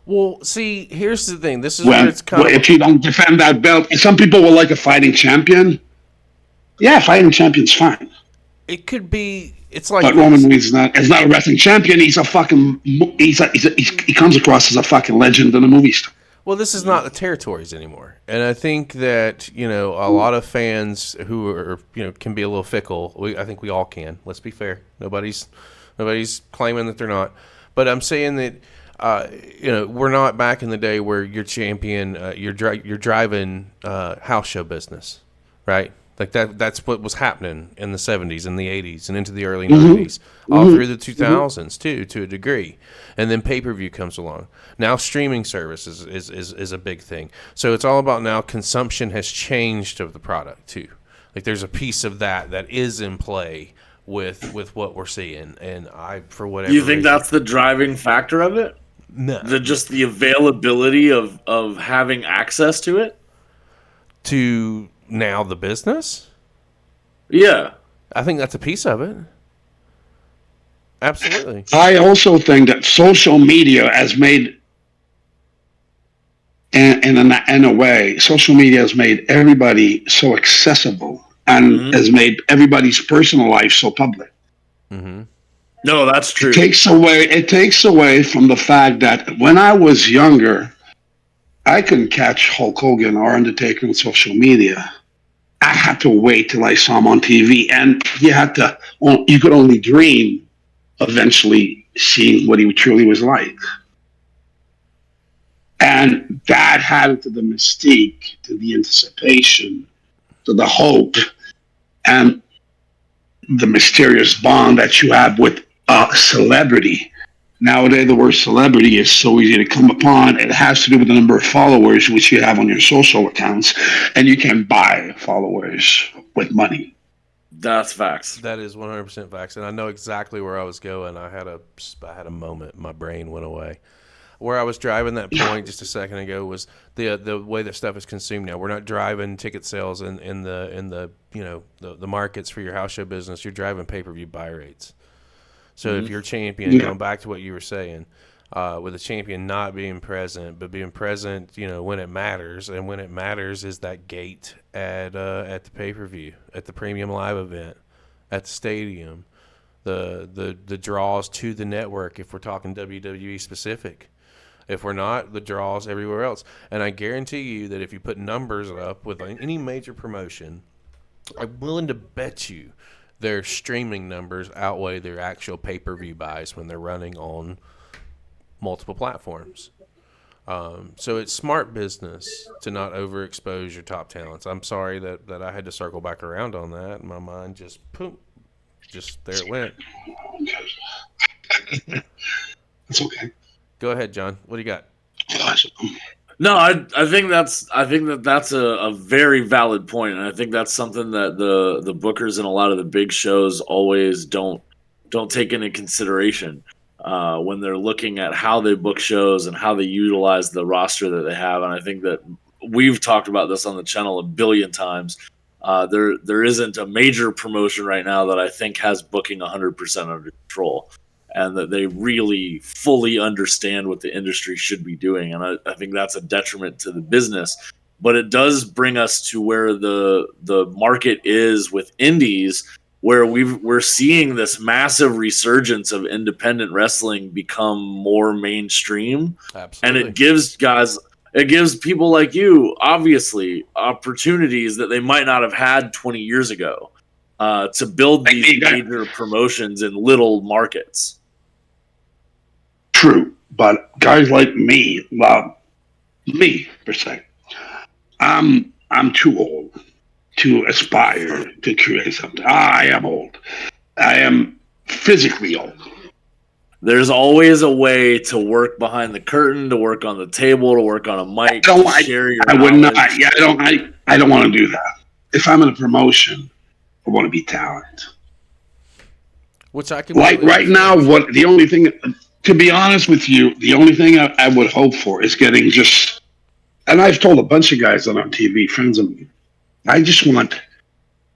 Well, see, here's the thing. This is where it's kind of... If you don't defend that belt, some people will like a fighting champion. Yeah, fighting champion's fine. It could be... It's like... But Roman Reigns is not a wrestling champion. He's a fucking... he comes across as a fucking legend in a movie star. Well, this is not the territories anymore. And I think that, a lot of fans who are, can be a little fickle. I think we all can. Let's be fair. Nobody's claiming that they're not. But I'm saying that... we're not back in the day where you're champion, you're driving house show business, right? Like that's what was happening in the 70s and the 80s and into the early 90s, all through the 2000s too, to a degree. And then pay-per-view comes along. Now streaming service is a big thing. So it's all about now consumption has changed of the product too. Like there's a piece of that is in play with what we're seeing. And for whatever you think reason, that's the driving factor of it? No. Just the availability of having access to it? To now the business? Yeah. I think that's a piece of it. Absolutely. I also think that social media has made, in a way, social media has made everybody so accessible and has made everybody's personal life so public. Mm-hmm. No, that's true. It takes away from the fact that when I was younger, I couldn't catch Hulk Hogan or Undertaker on social media. I had to wait till I saw him on TV, and you could only dream eventually seeing what he truly was like. And that added to the mystique, to the anticipation, to the hope, and the mysterious bond that you have with a celebrity. Nowadays, the word celebrity is so easy to come upon. It has to do with the number of followers which you have on your social accounts, and you can buy followers with money. That's facts. That is 100% facts, and I know exactly where I was going. I had a moment. My brain went away. Where I was driving that point just a second ago was the way that stuff is consumed now. We're not driving ticket sales in the markets for your house show business. You're driving pay-per-view buy rates. So if you're champion, going back to what you were saying, with a champion not being present, but being present, when it matters, and when it matters is that gate at the pay-per-view, at the premium live event, at the stadium, the draws to the network. If we're talking WWE specific, if we're not, the draws everywhere else. And I guarantee you that if you put numbers up with any major promotion, I'm willing to bet you their streaming numbers outweigh their actual pay-per-view buys when they're running on multiple platforms. So it's smart business to not overexpose your top talents. I'm sorry that I had to circle back around on that. My mind just there it went. It's okay. Go ahead, John. What do you got? No, I think that's a very valid point, and I think that's something that the bookers in a lot of the big shows always don't take into consideration when they're looking at how they book shows and how they utilize the roster that they have. And I think that we've talked about this on the channel a billion times. There isn't a major promotion right now that I think has booking 100% under control, and that they really fully understand what the industry should be doing. And I think that's a detriment to the business. But it does bring us to where the market is with indies where we're seeing this massive resurgence of independent wrestling become more mainstream. Absolutely. And it gives people like you, obviously, opportunities that they might not have had 20 years ago to build these major promotions in little markets. True, but guys like me, well, me per se, I'm too old to aspire to create something. I am old. I am physically old. There's always a way to work behind the curtain, to work on the table, to work on a mic, to share your I would not. knowledge. Yeah, I don't want to do that. If I'm in a promotion, I want to be talent. Which I can Like right now, the only thing, to be honest with you, the only thing I would hope for is getting just, and I've told a bunch of guys that on TV, friends of mine, I just want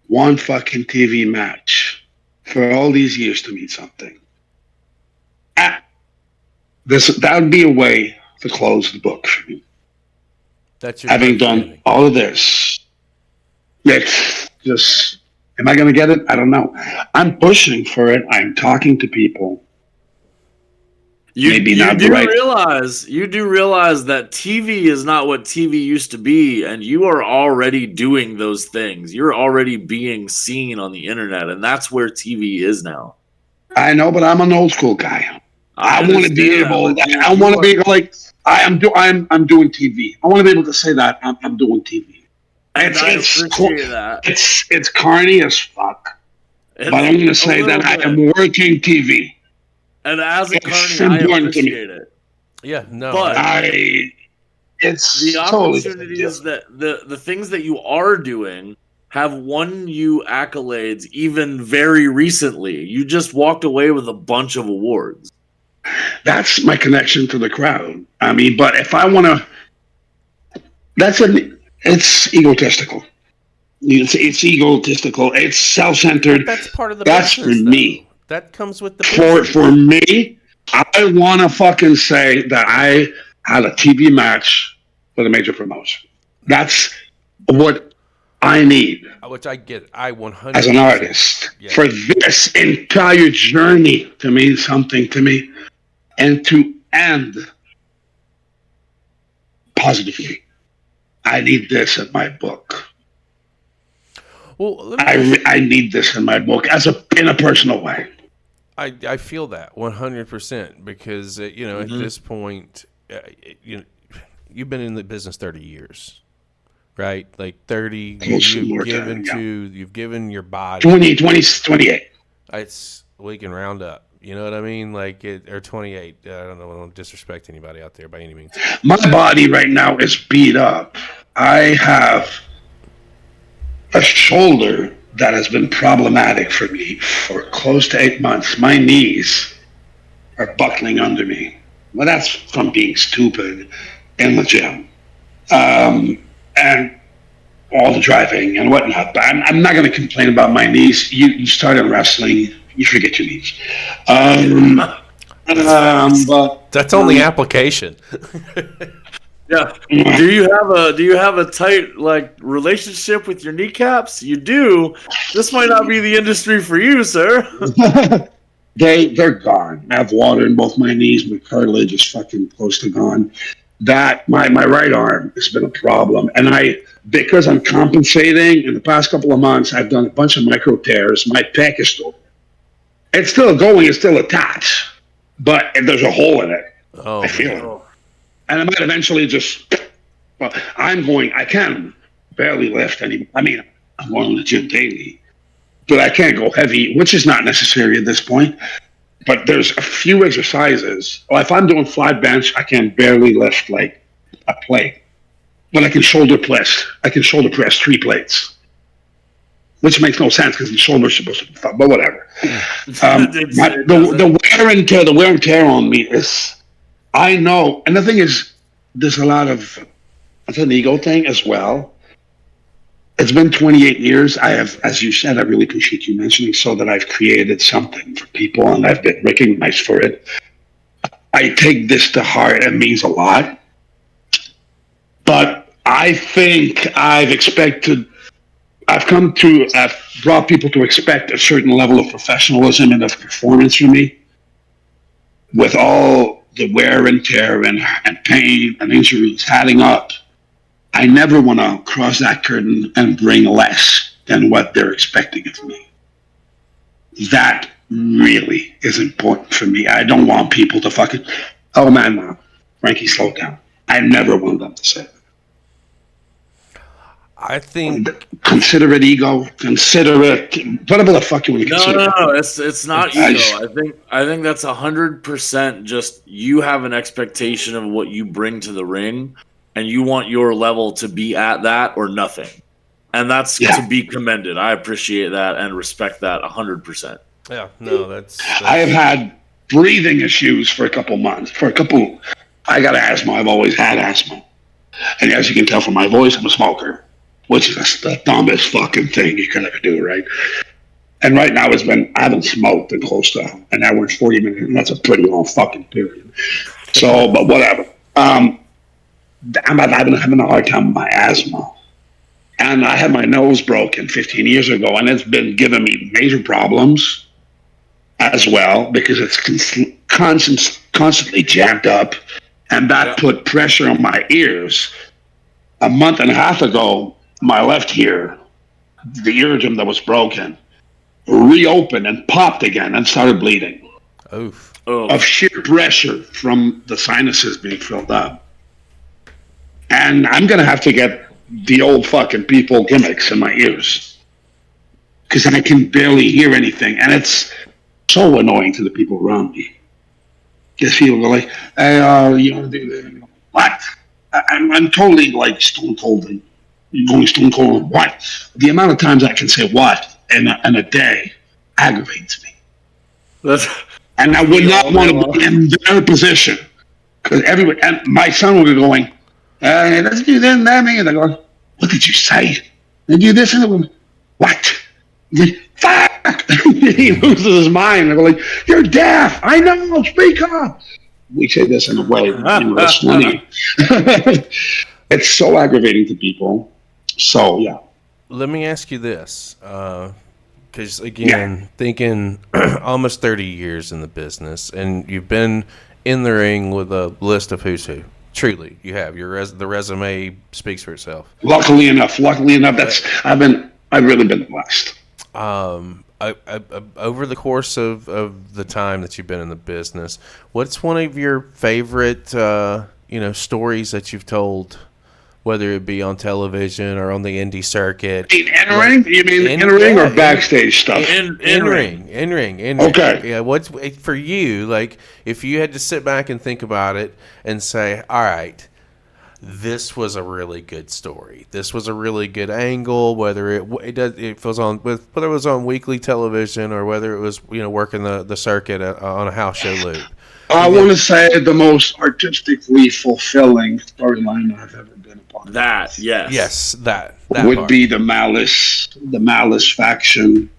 one fucking TV match for all these years to mean something. That would be a way to close the book for me. That's your having done all of this. It's just, am I going to get it? I don't know. I'm pushing for it. I'm talking to people. You do realize that TV is not what TV used to be, and you are already doing those things. You're already being seen on the internet, and that's where TV is now. I know, but I'm an old school guy. I want to be able. I want to be like I'm doing TV. I want to be able to say that I'm doing TV. And I appreciate that. It's corny as fuck, but I'm going to say that I am working TV. And as a carny, I appreciate it. Yeah, no. But it's the opportunities that the things that you are doing have won you accolades even very recently. You just walked away with a bunch of awards. That's my connection to the crowd. I mean, but if I want to, it's egotistical. It's egotistical. It's self-centered. That's part of the business, for me. That comes with the for me, I want to fucking say that I had a TV match with a major promotion. That's what I need. Which I get. I 100% as an artist for this entire journey to mean something to me and to end positively. I need this in my book. Well, I need this in my book in a personal way. I feel that 100% because at this point, you've been in the business 30 years, right? Like 30, you've given your body 28. We can round up. You know what I mean? Or 28. I don't know. I don't disrespect anybody out there by any means. My body right now is beat up. I have a shoulder that has been problematic for me for close to 8 months. My knees are buckling under me. Well, that's from being stupid in the gym and all the driving and whatnot. But I'm not going to complain about my knees. You started wrestling, you forget your knees. But that's only application. Yeah. Do you have a tight relationship with your kneecaps? You do. This might not be the industry for you, sir. They're gone. I have water in both my knees. My cartilage is fucking close to gone. That my right arm has been a problem, and because I'm compensating in the past couple of months, I've done a bunch of micro tears. My pec is it's still going. It's still attached, but there's a hole in it. Oh, I feel it. And I might eventually I can barely lift anymore. I mean, I'm going to the gym daily, but I can't go heavy, which is not necessary at this point. But there's a few exercises. If I'm doing flat bench, I can barely lift like a plate. But I can shoulder press 3 plates, which makes no sense because the shoulder's supposed to be fun, but whatever. The wear and tear on me is, I know, and the thing is, there's a lot of, it's an ego thing as well. It's been 28 years. I have, as you said, I really appreciate you mentioning so that I've created something for people and I've been recognized for it. I take this to heart. It means a lot. But I think I've expected I've brought people to expect a certain level of professionalism and of performance from me. With all the wear and tear and pain and injuries adding up, I never want to cross that curtain and bring less than what they're expecting of me. That really is important for me. I don't want people to fucking, oh man, no, Frankie, slow down. I never want them to say that. I think Consider it ego. Consider it whatever the fuck you want to consider. No. It's not ego. I think that's 100% just you have an expectation of what you bring to the ring, and you want your level to be at that or nothing, and that's to be commended. I appreciate that and respect that 100%. Yeah, no, that's. I have had breathing issues for a couple months. I got asthma. I've always had asthma, and as you can tell from my voice, I'm a smoker, which is the dumbest fucking thing you can ever do, right? And right now I haven't smoked in close to an hour and 40 minutes, and that's a pretty long fucking period. So, but whatever. I'm having a hard time with my asthma. And I had my nose broken 15 years ago, and it's been giving me major problems as well because it's constantly jammed up, and that put pressure on my ears. A month and a half ago, my left ear, the eardrum that was broken, reopened and popped again and started bleeding. Oof. Of sheer pressure from the sinuses being filled up. And I'm going to have to get the old fucking people gimmicks in my ears because I can barely hear anything. And it's so annoying to the people around me. Because people go like, hey, what? I'm totally like stone cold. Going stone cold. What? The amount of times I can say what in a day aggravates me. And I would not want to be in their position because everybody. And my son will be going, let's do this and that. And I go, what did you say? They do this and that. What? Fuck! He loses his mind. I go like, you're deaf. I know. Speak up. We say this in a way that's funny. It's so aggravating to people. So, yeah. Let me ask you this, because, again, thinking almost 30 years in the business, and you've been in the ring with a list of who's who. Truly, you have. The resume speaks for itself. Luckily enough, I've really been blessed. Over the course of the time that you've been in the business, what's one of your favorite, stories that you've told? Whether it be on television or on the indie circuit. In ring? You mean in ring or backstage stuff? In ring. Okay. Yeah. What's for you? Like, if you had to sit back and think about it and say, "All right, this was a really good story. This was a really good angle. Whether it was on weekly television or whether it was working the circuit on a house show loop." I want to say the most artistically fulfilling storyline I've ever been a part of. That would part. be the Malice faction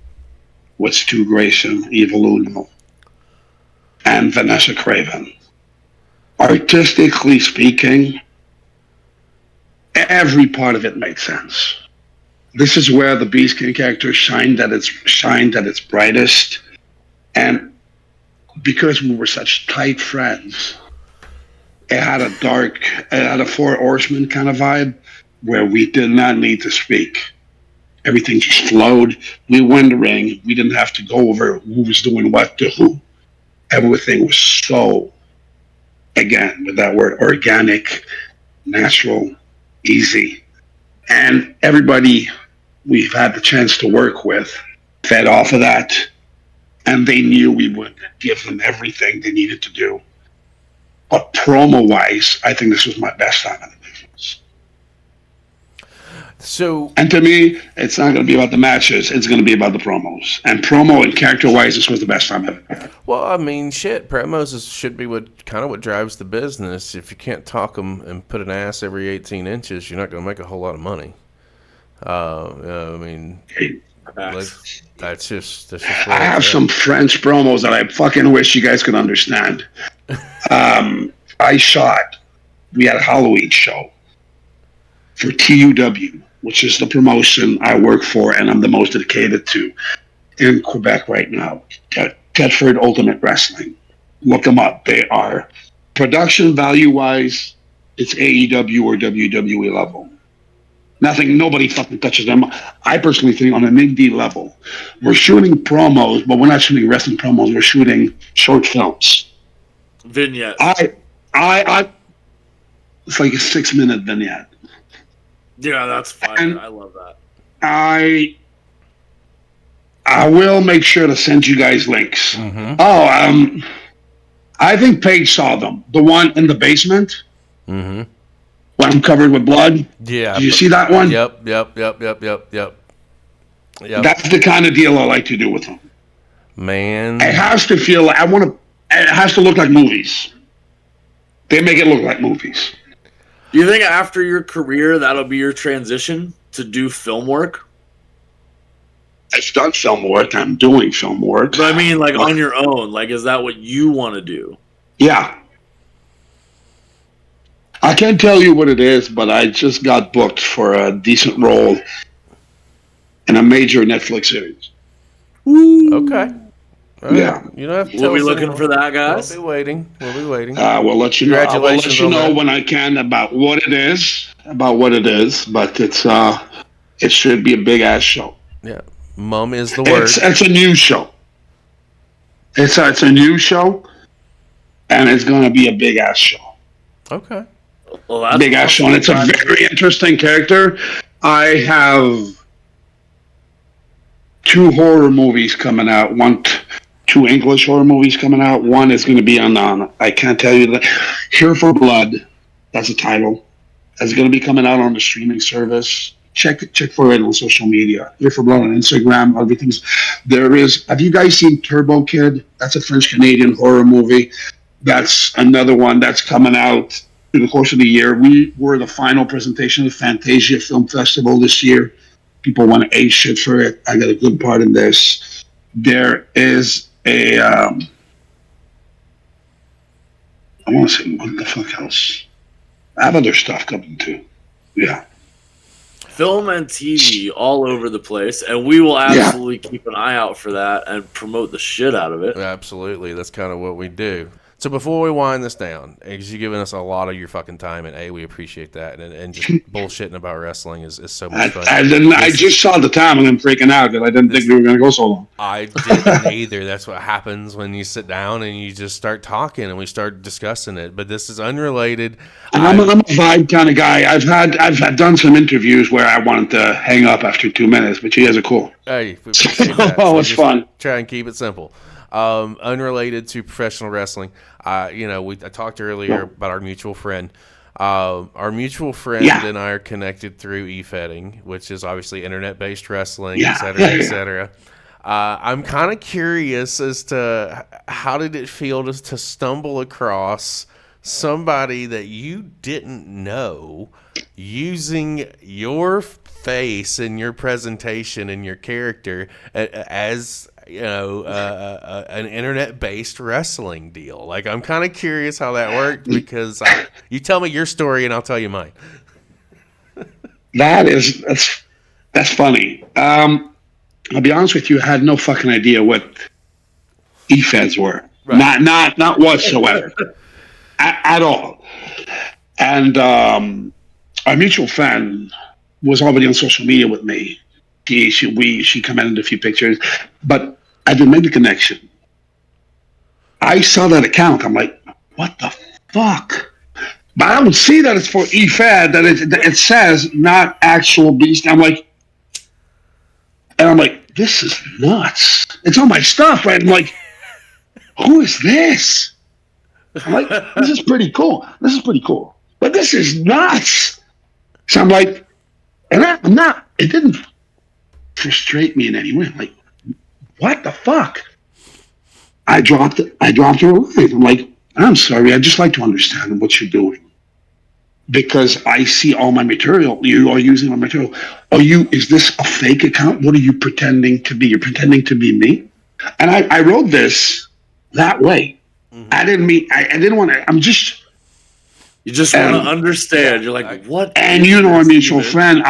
with Stu Grayson, Evil Uno, and Vanessa Craven. Artistically speaking, every part of it made sense. This is where the Beast King character shined at its brightest, and because we were such tight friends, it had a Four Horsemen kind of vibe where we did not need to speak. Everything just flowed. We went in the ring. We didn't have to go over who was doing what to who. Everything was so, again, with that word, organic, natural, easy. And everybody we've had the chance to work with fed off of that. And they knew we would give them everything they needed to do. But promo-wise, I think this was my best time in the business. And to me, it's not going to be about the matches. It's going to be about the promos. And promo and character-wise, this was the best time I've ever had. Well, I mean, promos should be what drives the business. If you can't talk them and put an ass every 18 inches, you're not going to make a whole lot of money. I mean... That's just I have some French promos that I fucking wish you guys could understand. We had a Halloween show for TUW which is the promotion I work for and I'm the most dedicated to in Quebec right now. Tedford Ultimate Wrestling. Look them up. They are production value wise, it's AEW or WWE level. Nobody fucking touches them. I personally think on an indie level, we're shooting promos, but we're not shooting wrestling promos. We're shooting short films. Vignettes. It's like a 6-minute vignette. Yeah, that's fine. And I love that. I will make sure to send you guys links. Mm-hmm. I think Paige saw them. The one in the basement. Mm-hmm. When I'm covered with blood. Yeah. Did you see that one? Yep. That's the kind of deal I like to do with them. Man. It has to feel. It has to look like movies. They make it look like movies. Do you think after your career that'll be your transition to do film work? I've done film work. I'm doing film work. But I mean, like on your own. Like, is that what you want to do? Yeah. I can't tell you what it is, but I just got booked for a decent role in a major Netflix series. Okay. All right. Yeah. You don't have to We'll tell be us looking anymore. for that, guys. We'll be waiting. We'll let you know. I will let Congratulations you on know that. when I can about what it is. But it should be a big ass show. Yeah. Mum is the word. It's a new show. It's a new show, and it's going to be a big ass show. Okay. Well, that's Big ass show, and it's a very interesting character. I have 2 horror movies coming out. 2 English horror movies coming out. One is going to be on I can't tell you that. Here for Blood. That's the title. That's going to be coming out on the streaming service. Check for it on social media. Here for Blood on Instagram. Everything's there is. Have you guys seen Turbo Kid? That's a French Canadian horror movie. That's another one that's coming out through the course of the year. We were the final presentation of Fantasia Film Festival this year. People want to ace shit for it. I got a good part in this. There is a I want to say what the fuck else. I have other stuff coming too. Yeah. film and TV all over the place, and we will absolutely keep an eye out for that and promote the shit out of it. Absolutely. That's kind of what we do. So before we wind this down, because you've given us a lot of your fucking time, and we appreciate that, and just bullshitting about wrestling is so much fun. I just saw the time and I'm freaking out because I didn't think we were going to go so long. I didn't either. That's what happens when you sit down and you just start talking and we start discussing it. But this is unrelated. And I'm a vibe kind of guy. I've done some interviews where I wanted to hang up after 2 minutes, but you guys are cool. Hey, we appreciate that. Oh, So it's just fun. Try and keep it simple. Unrelated to professional wrestling. I talked earlier about our mutual friend. Our mutual friend and I are connected through e-fetting, which is obviously internet-based wrestling, et cetera, et cetera. I'm kind of curious as to how did it feel to stumble across somebody that you didn't know using your face and your presentation and your character as an internet-based wrestling deal. Like, I'm kind of curious how that worked because you tell me your story and I'll tell you mine. That's funny. I'll be honest with you, I had no fucking idea what e-feds were. Right. Not whatsoever. at all. And our mutual friend was already on social media with me. She commented a few pictures, but I didn't make the connection. I saw that account. I'm like, what the fuck? But I don't see that it's for eFed, that it says not actual beast. I'm like, this is nuts. It's on my stuff, right? I'm like, who is this? I'm like, this is pretty cool. But this is nuts. So I'm like, and I'm not, it didn't frustrate me in any way. I'm like, what the fuck? I dropped her a line. I'm like, I'm sorry, I'd just like to understand what you're doing. Because I see all my material. You are using my material. Is this a fake account? What are you pretending to be? You're pretending to be me? And I wrote this that way. Mm-hmm. I didn't want to, you just want to understand. You're like, what? And our mutual friend,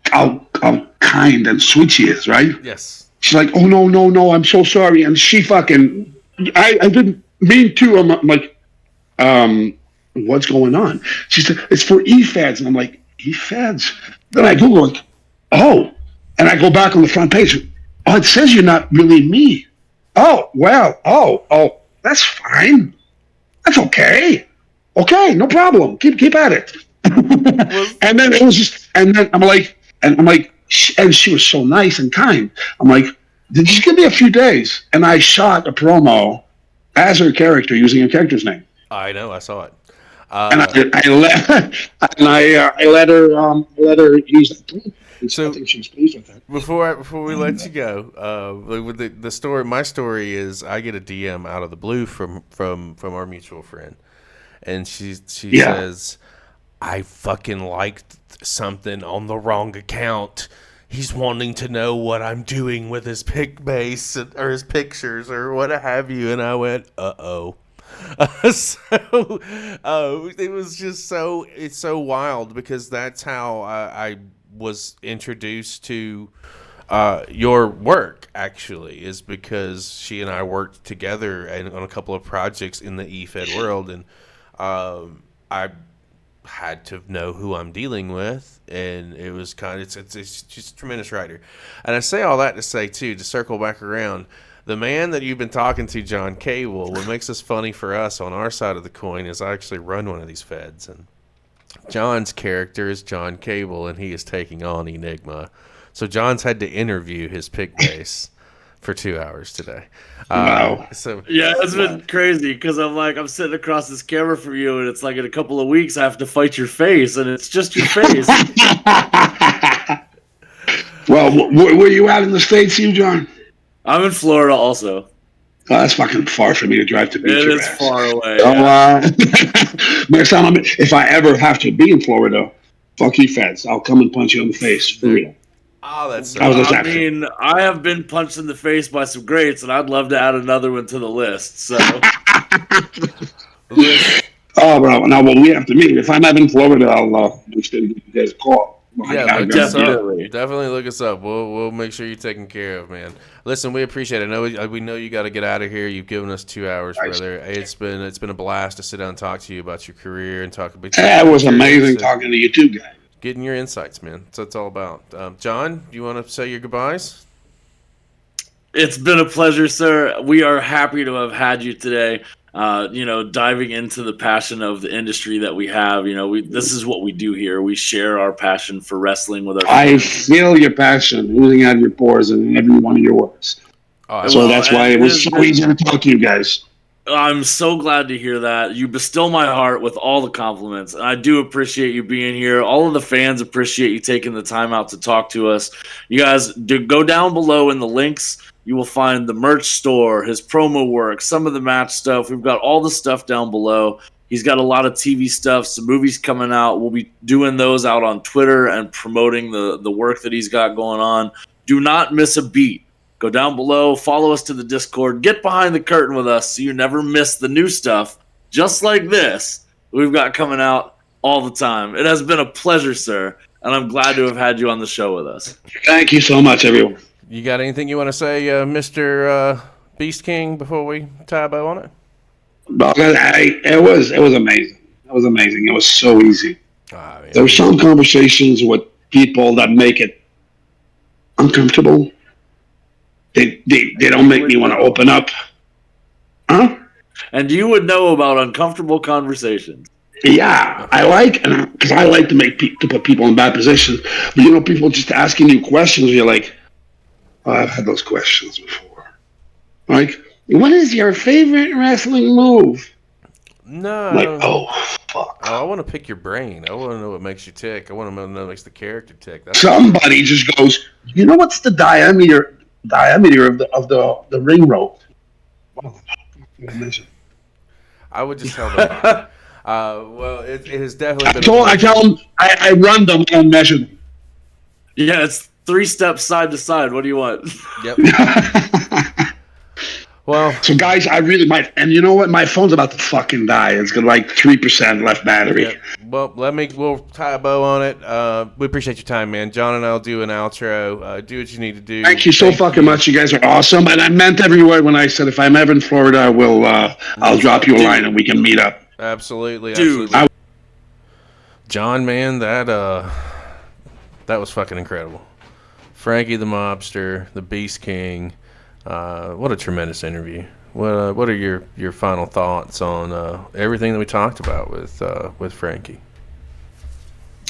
how kind and sweet she is, right? Yes. She's like, oh no, I'm so sorry, and she fucking, I didn't mean to. I'm like, what's going on? She said it's for e-feds, and I'm like, e-feds. Then I Google like, oh, and I go back on the front page. Oh, it says you're not really me. Oh, well, oh, that's fine. That's okay. Okay, no problem. Keep at it. And then it was just, and then I'm like, and she was so nice and kind. I'm like, just give me a few days, and I shot a promo as her character using her character's name. I know. I saw it. And I let her use that. So I think she was pleased with that. before we let you go, with the story, my story is I get a DM out of the blue from our mutual friend, and she says, I fucking liked something on the wrong account. He's wanting to know what I'm doing with his pic base or his pictures or what have you, and I went, uh-oh. So it was just it's so wild because that's how I was introduced to your work, actually, is because she and I worked together on a couple of projects in the eFed world, and I had to know who I'm dealing with, and it was it's just a tremendous writer. And I say all that to say, too, to circle back around, the man that you've been talking to, John Cable, what makes this funny for us on our side of the coin is I actually run one of these feds, and John's character is John Cable, and he is taking on Enigma. So John's had to interview his pick base for 2 hours today. Wow. So Yeah, it's been crazy because I'm sitting across this camera from you, and it's like in a couple of weeks I have to fight your face, and it's just your face. Well, where you at in the States, you, John? I'm in Florida also. Oh, that's fucking far for me to drive to beat It your is ass. far away. So, Yeah. next time, if I ever have to be in Florida, fuck you, feds. I'll come and punch you in the face for real. oh, that's I was just I asking. mean, I have been punched in the face by some greats, and I'd love to add another one to the list. So Oh, bro. Now, well, we have to meet. If I'm not in Florida, I'll give you guys a call. Yeah, I look gotta us go. up. Definitely. Definitely look us up. We'll make sure you're taken care of, man. Listen, we appreciate it. I know we know you got to get out of here. You've given us 2 hours, Nice. brother. It's been a blast to sit down and talk to you about your career and talk about. Yeah, it was your amazing experience and talking to you too, guys. getting your insights, man. That's what it's all about. John, do you want to say your goodbyes? it's been a pleasure, sir. We are happy to have had you today. Diving into the passion of the industry that we have. This is what we do here. We share our passion for wrestling with our I fans. feel your passion oozing out of your pores in every one of your words. Oh, So Well, that's why it was so easy to talk to you guys. I'm so glad to hear that. You bestow my heart with all the compliments. And I do appreciate you being here. All of the fans appreciate you taking the time out to talk to us. You guys do go down below in the links. You will find the merch store, his promo work, some of the match stuff. We've got all the stuff down below. He's got a lot of TV stuff, some movies coming out. We'll be doing those out on Twitter and promoting the work that he's got going on. Do not miss a beat. Go down below, follow us to the Discord, get behind the curtain with us so you never miss the new stuff, just like this, we've got coming out all the time. It has been a pleasure, sir, and I'm glad to have had you on the show with us. Thank you so much, everyone. You got anything you want to say, Mr. Beast King, before we tie a bow on it? But it was amazing. It was amazing. It was so easy. Ah, man. There were some conversations with people that make it uncomfortable. They don't make me want to open up. Huh? And you would know about uncomfortable conversations. Yeah, because I like to put people in bad positions. But people just asking you questions. You're like, oh, I've had those questions before. Like, what is your favorite wrestling move? No. I'm like, oh, fuck. I want to pick your brain. I want to know what makes you tick. I want to know what makes the character tick. Somebody just goes, what's the diameter of the ring rope? I would just tell them. Well, it has definitely been. I tell them I run them and measure them. Yeah, it's 3 steps side to side. What do you want? Yep. Well, So, guys, I really might. And you know what? My phone's about to fucking die. It's got like 3% left battery. yeah, well, we'll tie a bow on it. We appreciate your time, man. John and I'll do an outro. Do what you need to do. Thank you so fucking much. You guys are awesome. And I meant every word when I said if I'm ever in Florida, I'll drop you a line and we can meet up. Absolutely, Dude. absolutely. John, man, that was fucking incredible. Franky the Mobster, the Beast King. What a tremendous interview. What are your final thoughts on everything that we talked about with Franky?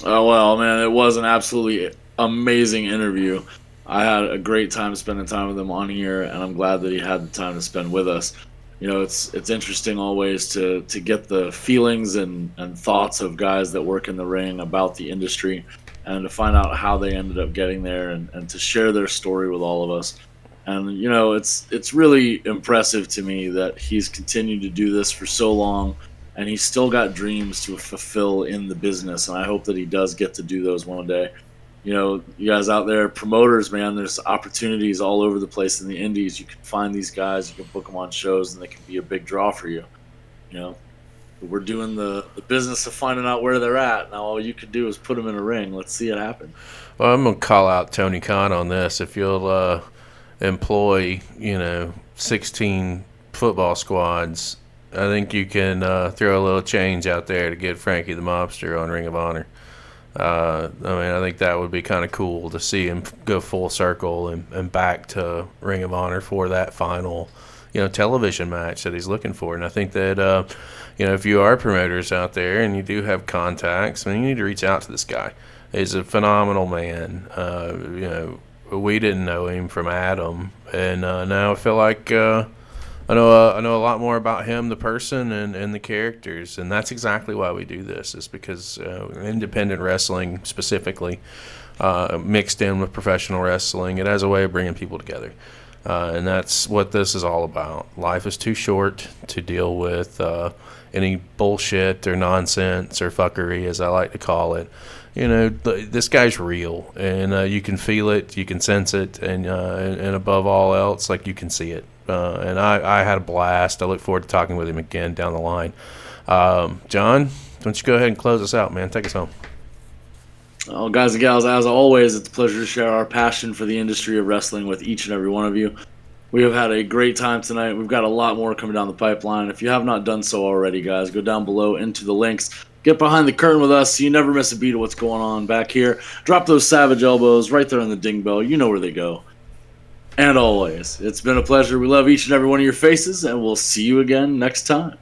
Oh, well, man, it was an absolutely amazing interview. I had a great time spending time with him on here, and I'm glad that he had the time to spend with us. You know, it's interesting always to get the feelings and thoughts of guys that work in the ring about the industry, and to find out how they ended up getting there, and to share their story with all of us. And, you know, it's really impressive to me that he's continued to do this for so long, and he's still got dreams to fulfill in the business, and I hope that he does get to do those one day. You know, you guys out there, promoters, man, there's opportunities all over the place in the indies. You can find these guys, you can book them on shows, and they can be a big draw for you. You know, we're doing the business of finding out where they're at. Now all you can do is put them in a ring. Let's see it happen. Well, I'm gonna call out Tony Khan on this. If you'll employ 16 football squads, I think you can throw a little change out there to get Franky the Mobster on Ring of Honor. I mean, I think that would be kind of cool to see him go full circle and back to Ring of Honor for that final, television match that he's looking for. And I think that, if you are promoters out there and you do have contacts, I mean, you need to reach out to this guy. He's a phenomenal man. We didn't know him from Adam, and now I feel like I know a lot more about him, the person, and the characters, and that's exactly why we do this. Is because independent wrestling specifically, mixed in with professional wrestling, it has a way of bringing people together, and that's what this is all about. Life is too short to deal with any bullshit or nonsense or fuckery, as I like to call it. This guy's real, and you can feel it, you can sense it, and above all else, like, you can see it. And I had a blast. I look forward to talking with him again down the line. John, why don't you go ahead and close us out, man? Take us home. Well, guys and gals, as always, it's a pleasure to share our passion for the industry of wrestling with each and every one of you. We have had a great time tonight. We've got a lot more coming down the pipeline. If you have not done so already, guys, go down below into the links. Get behind the curtain with us so you never miss a beat of what's going on back here. Drop those savage elbows right there on the ding bell. You know where they go. And always, it's been a pleasure. We love each and every one of your faces, and we'll see you again next time.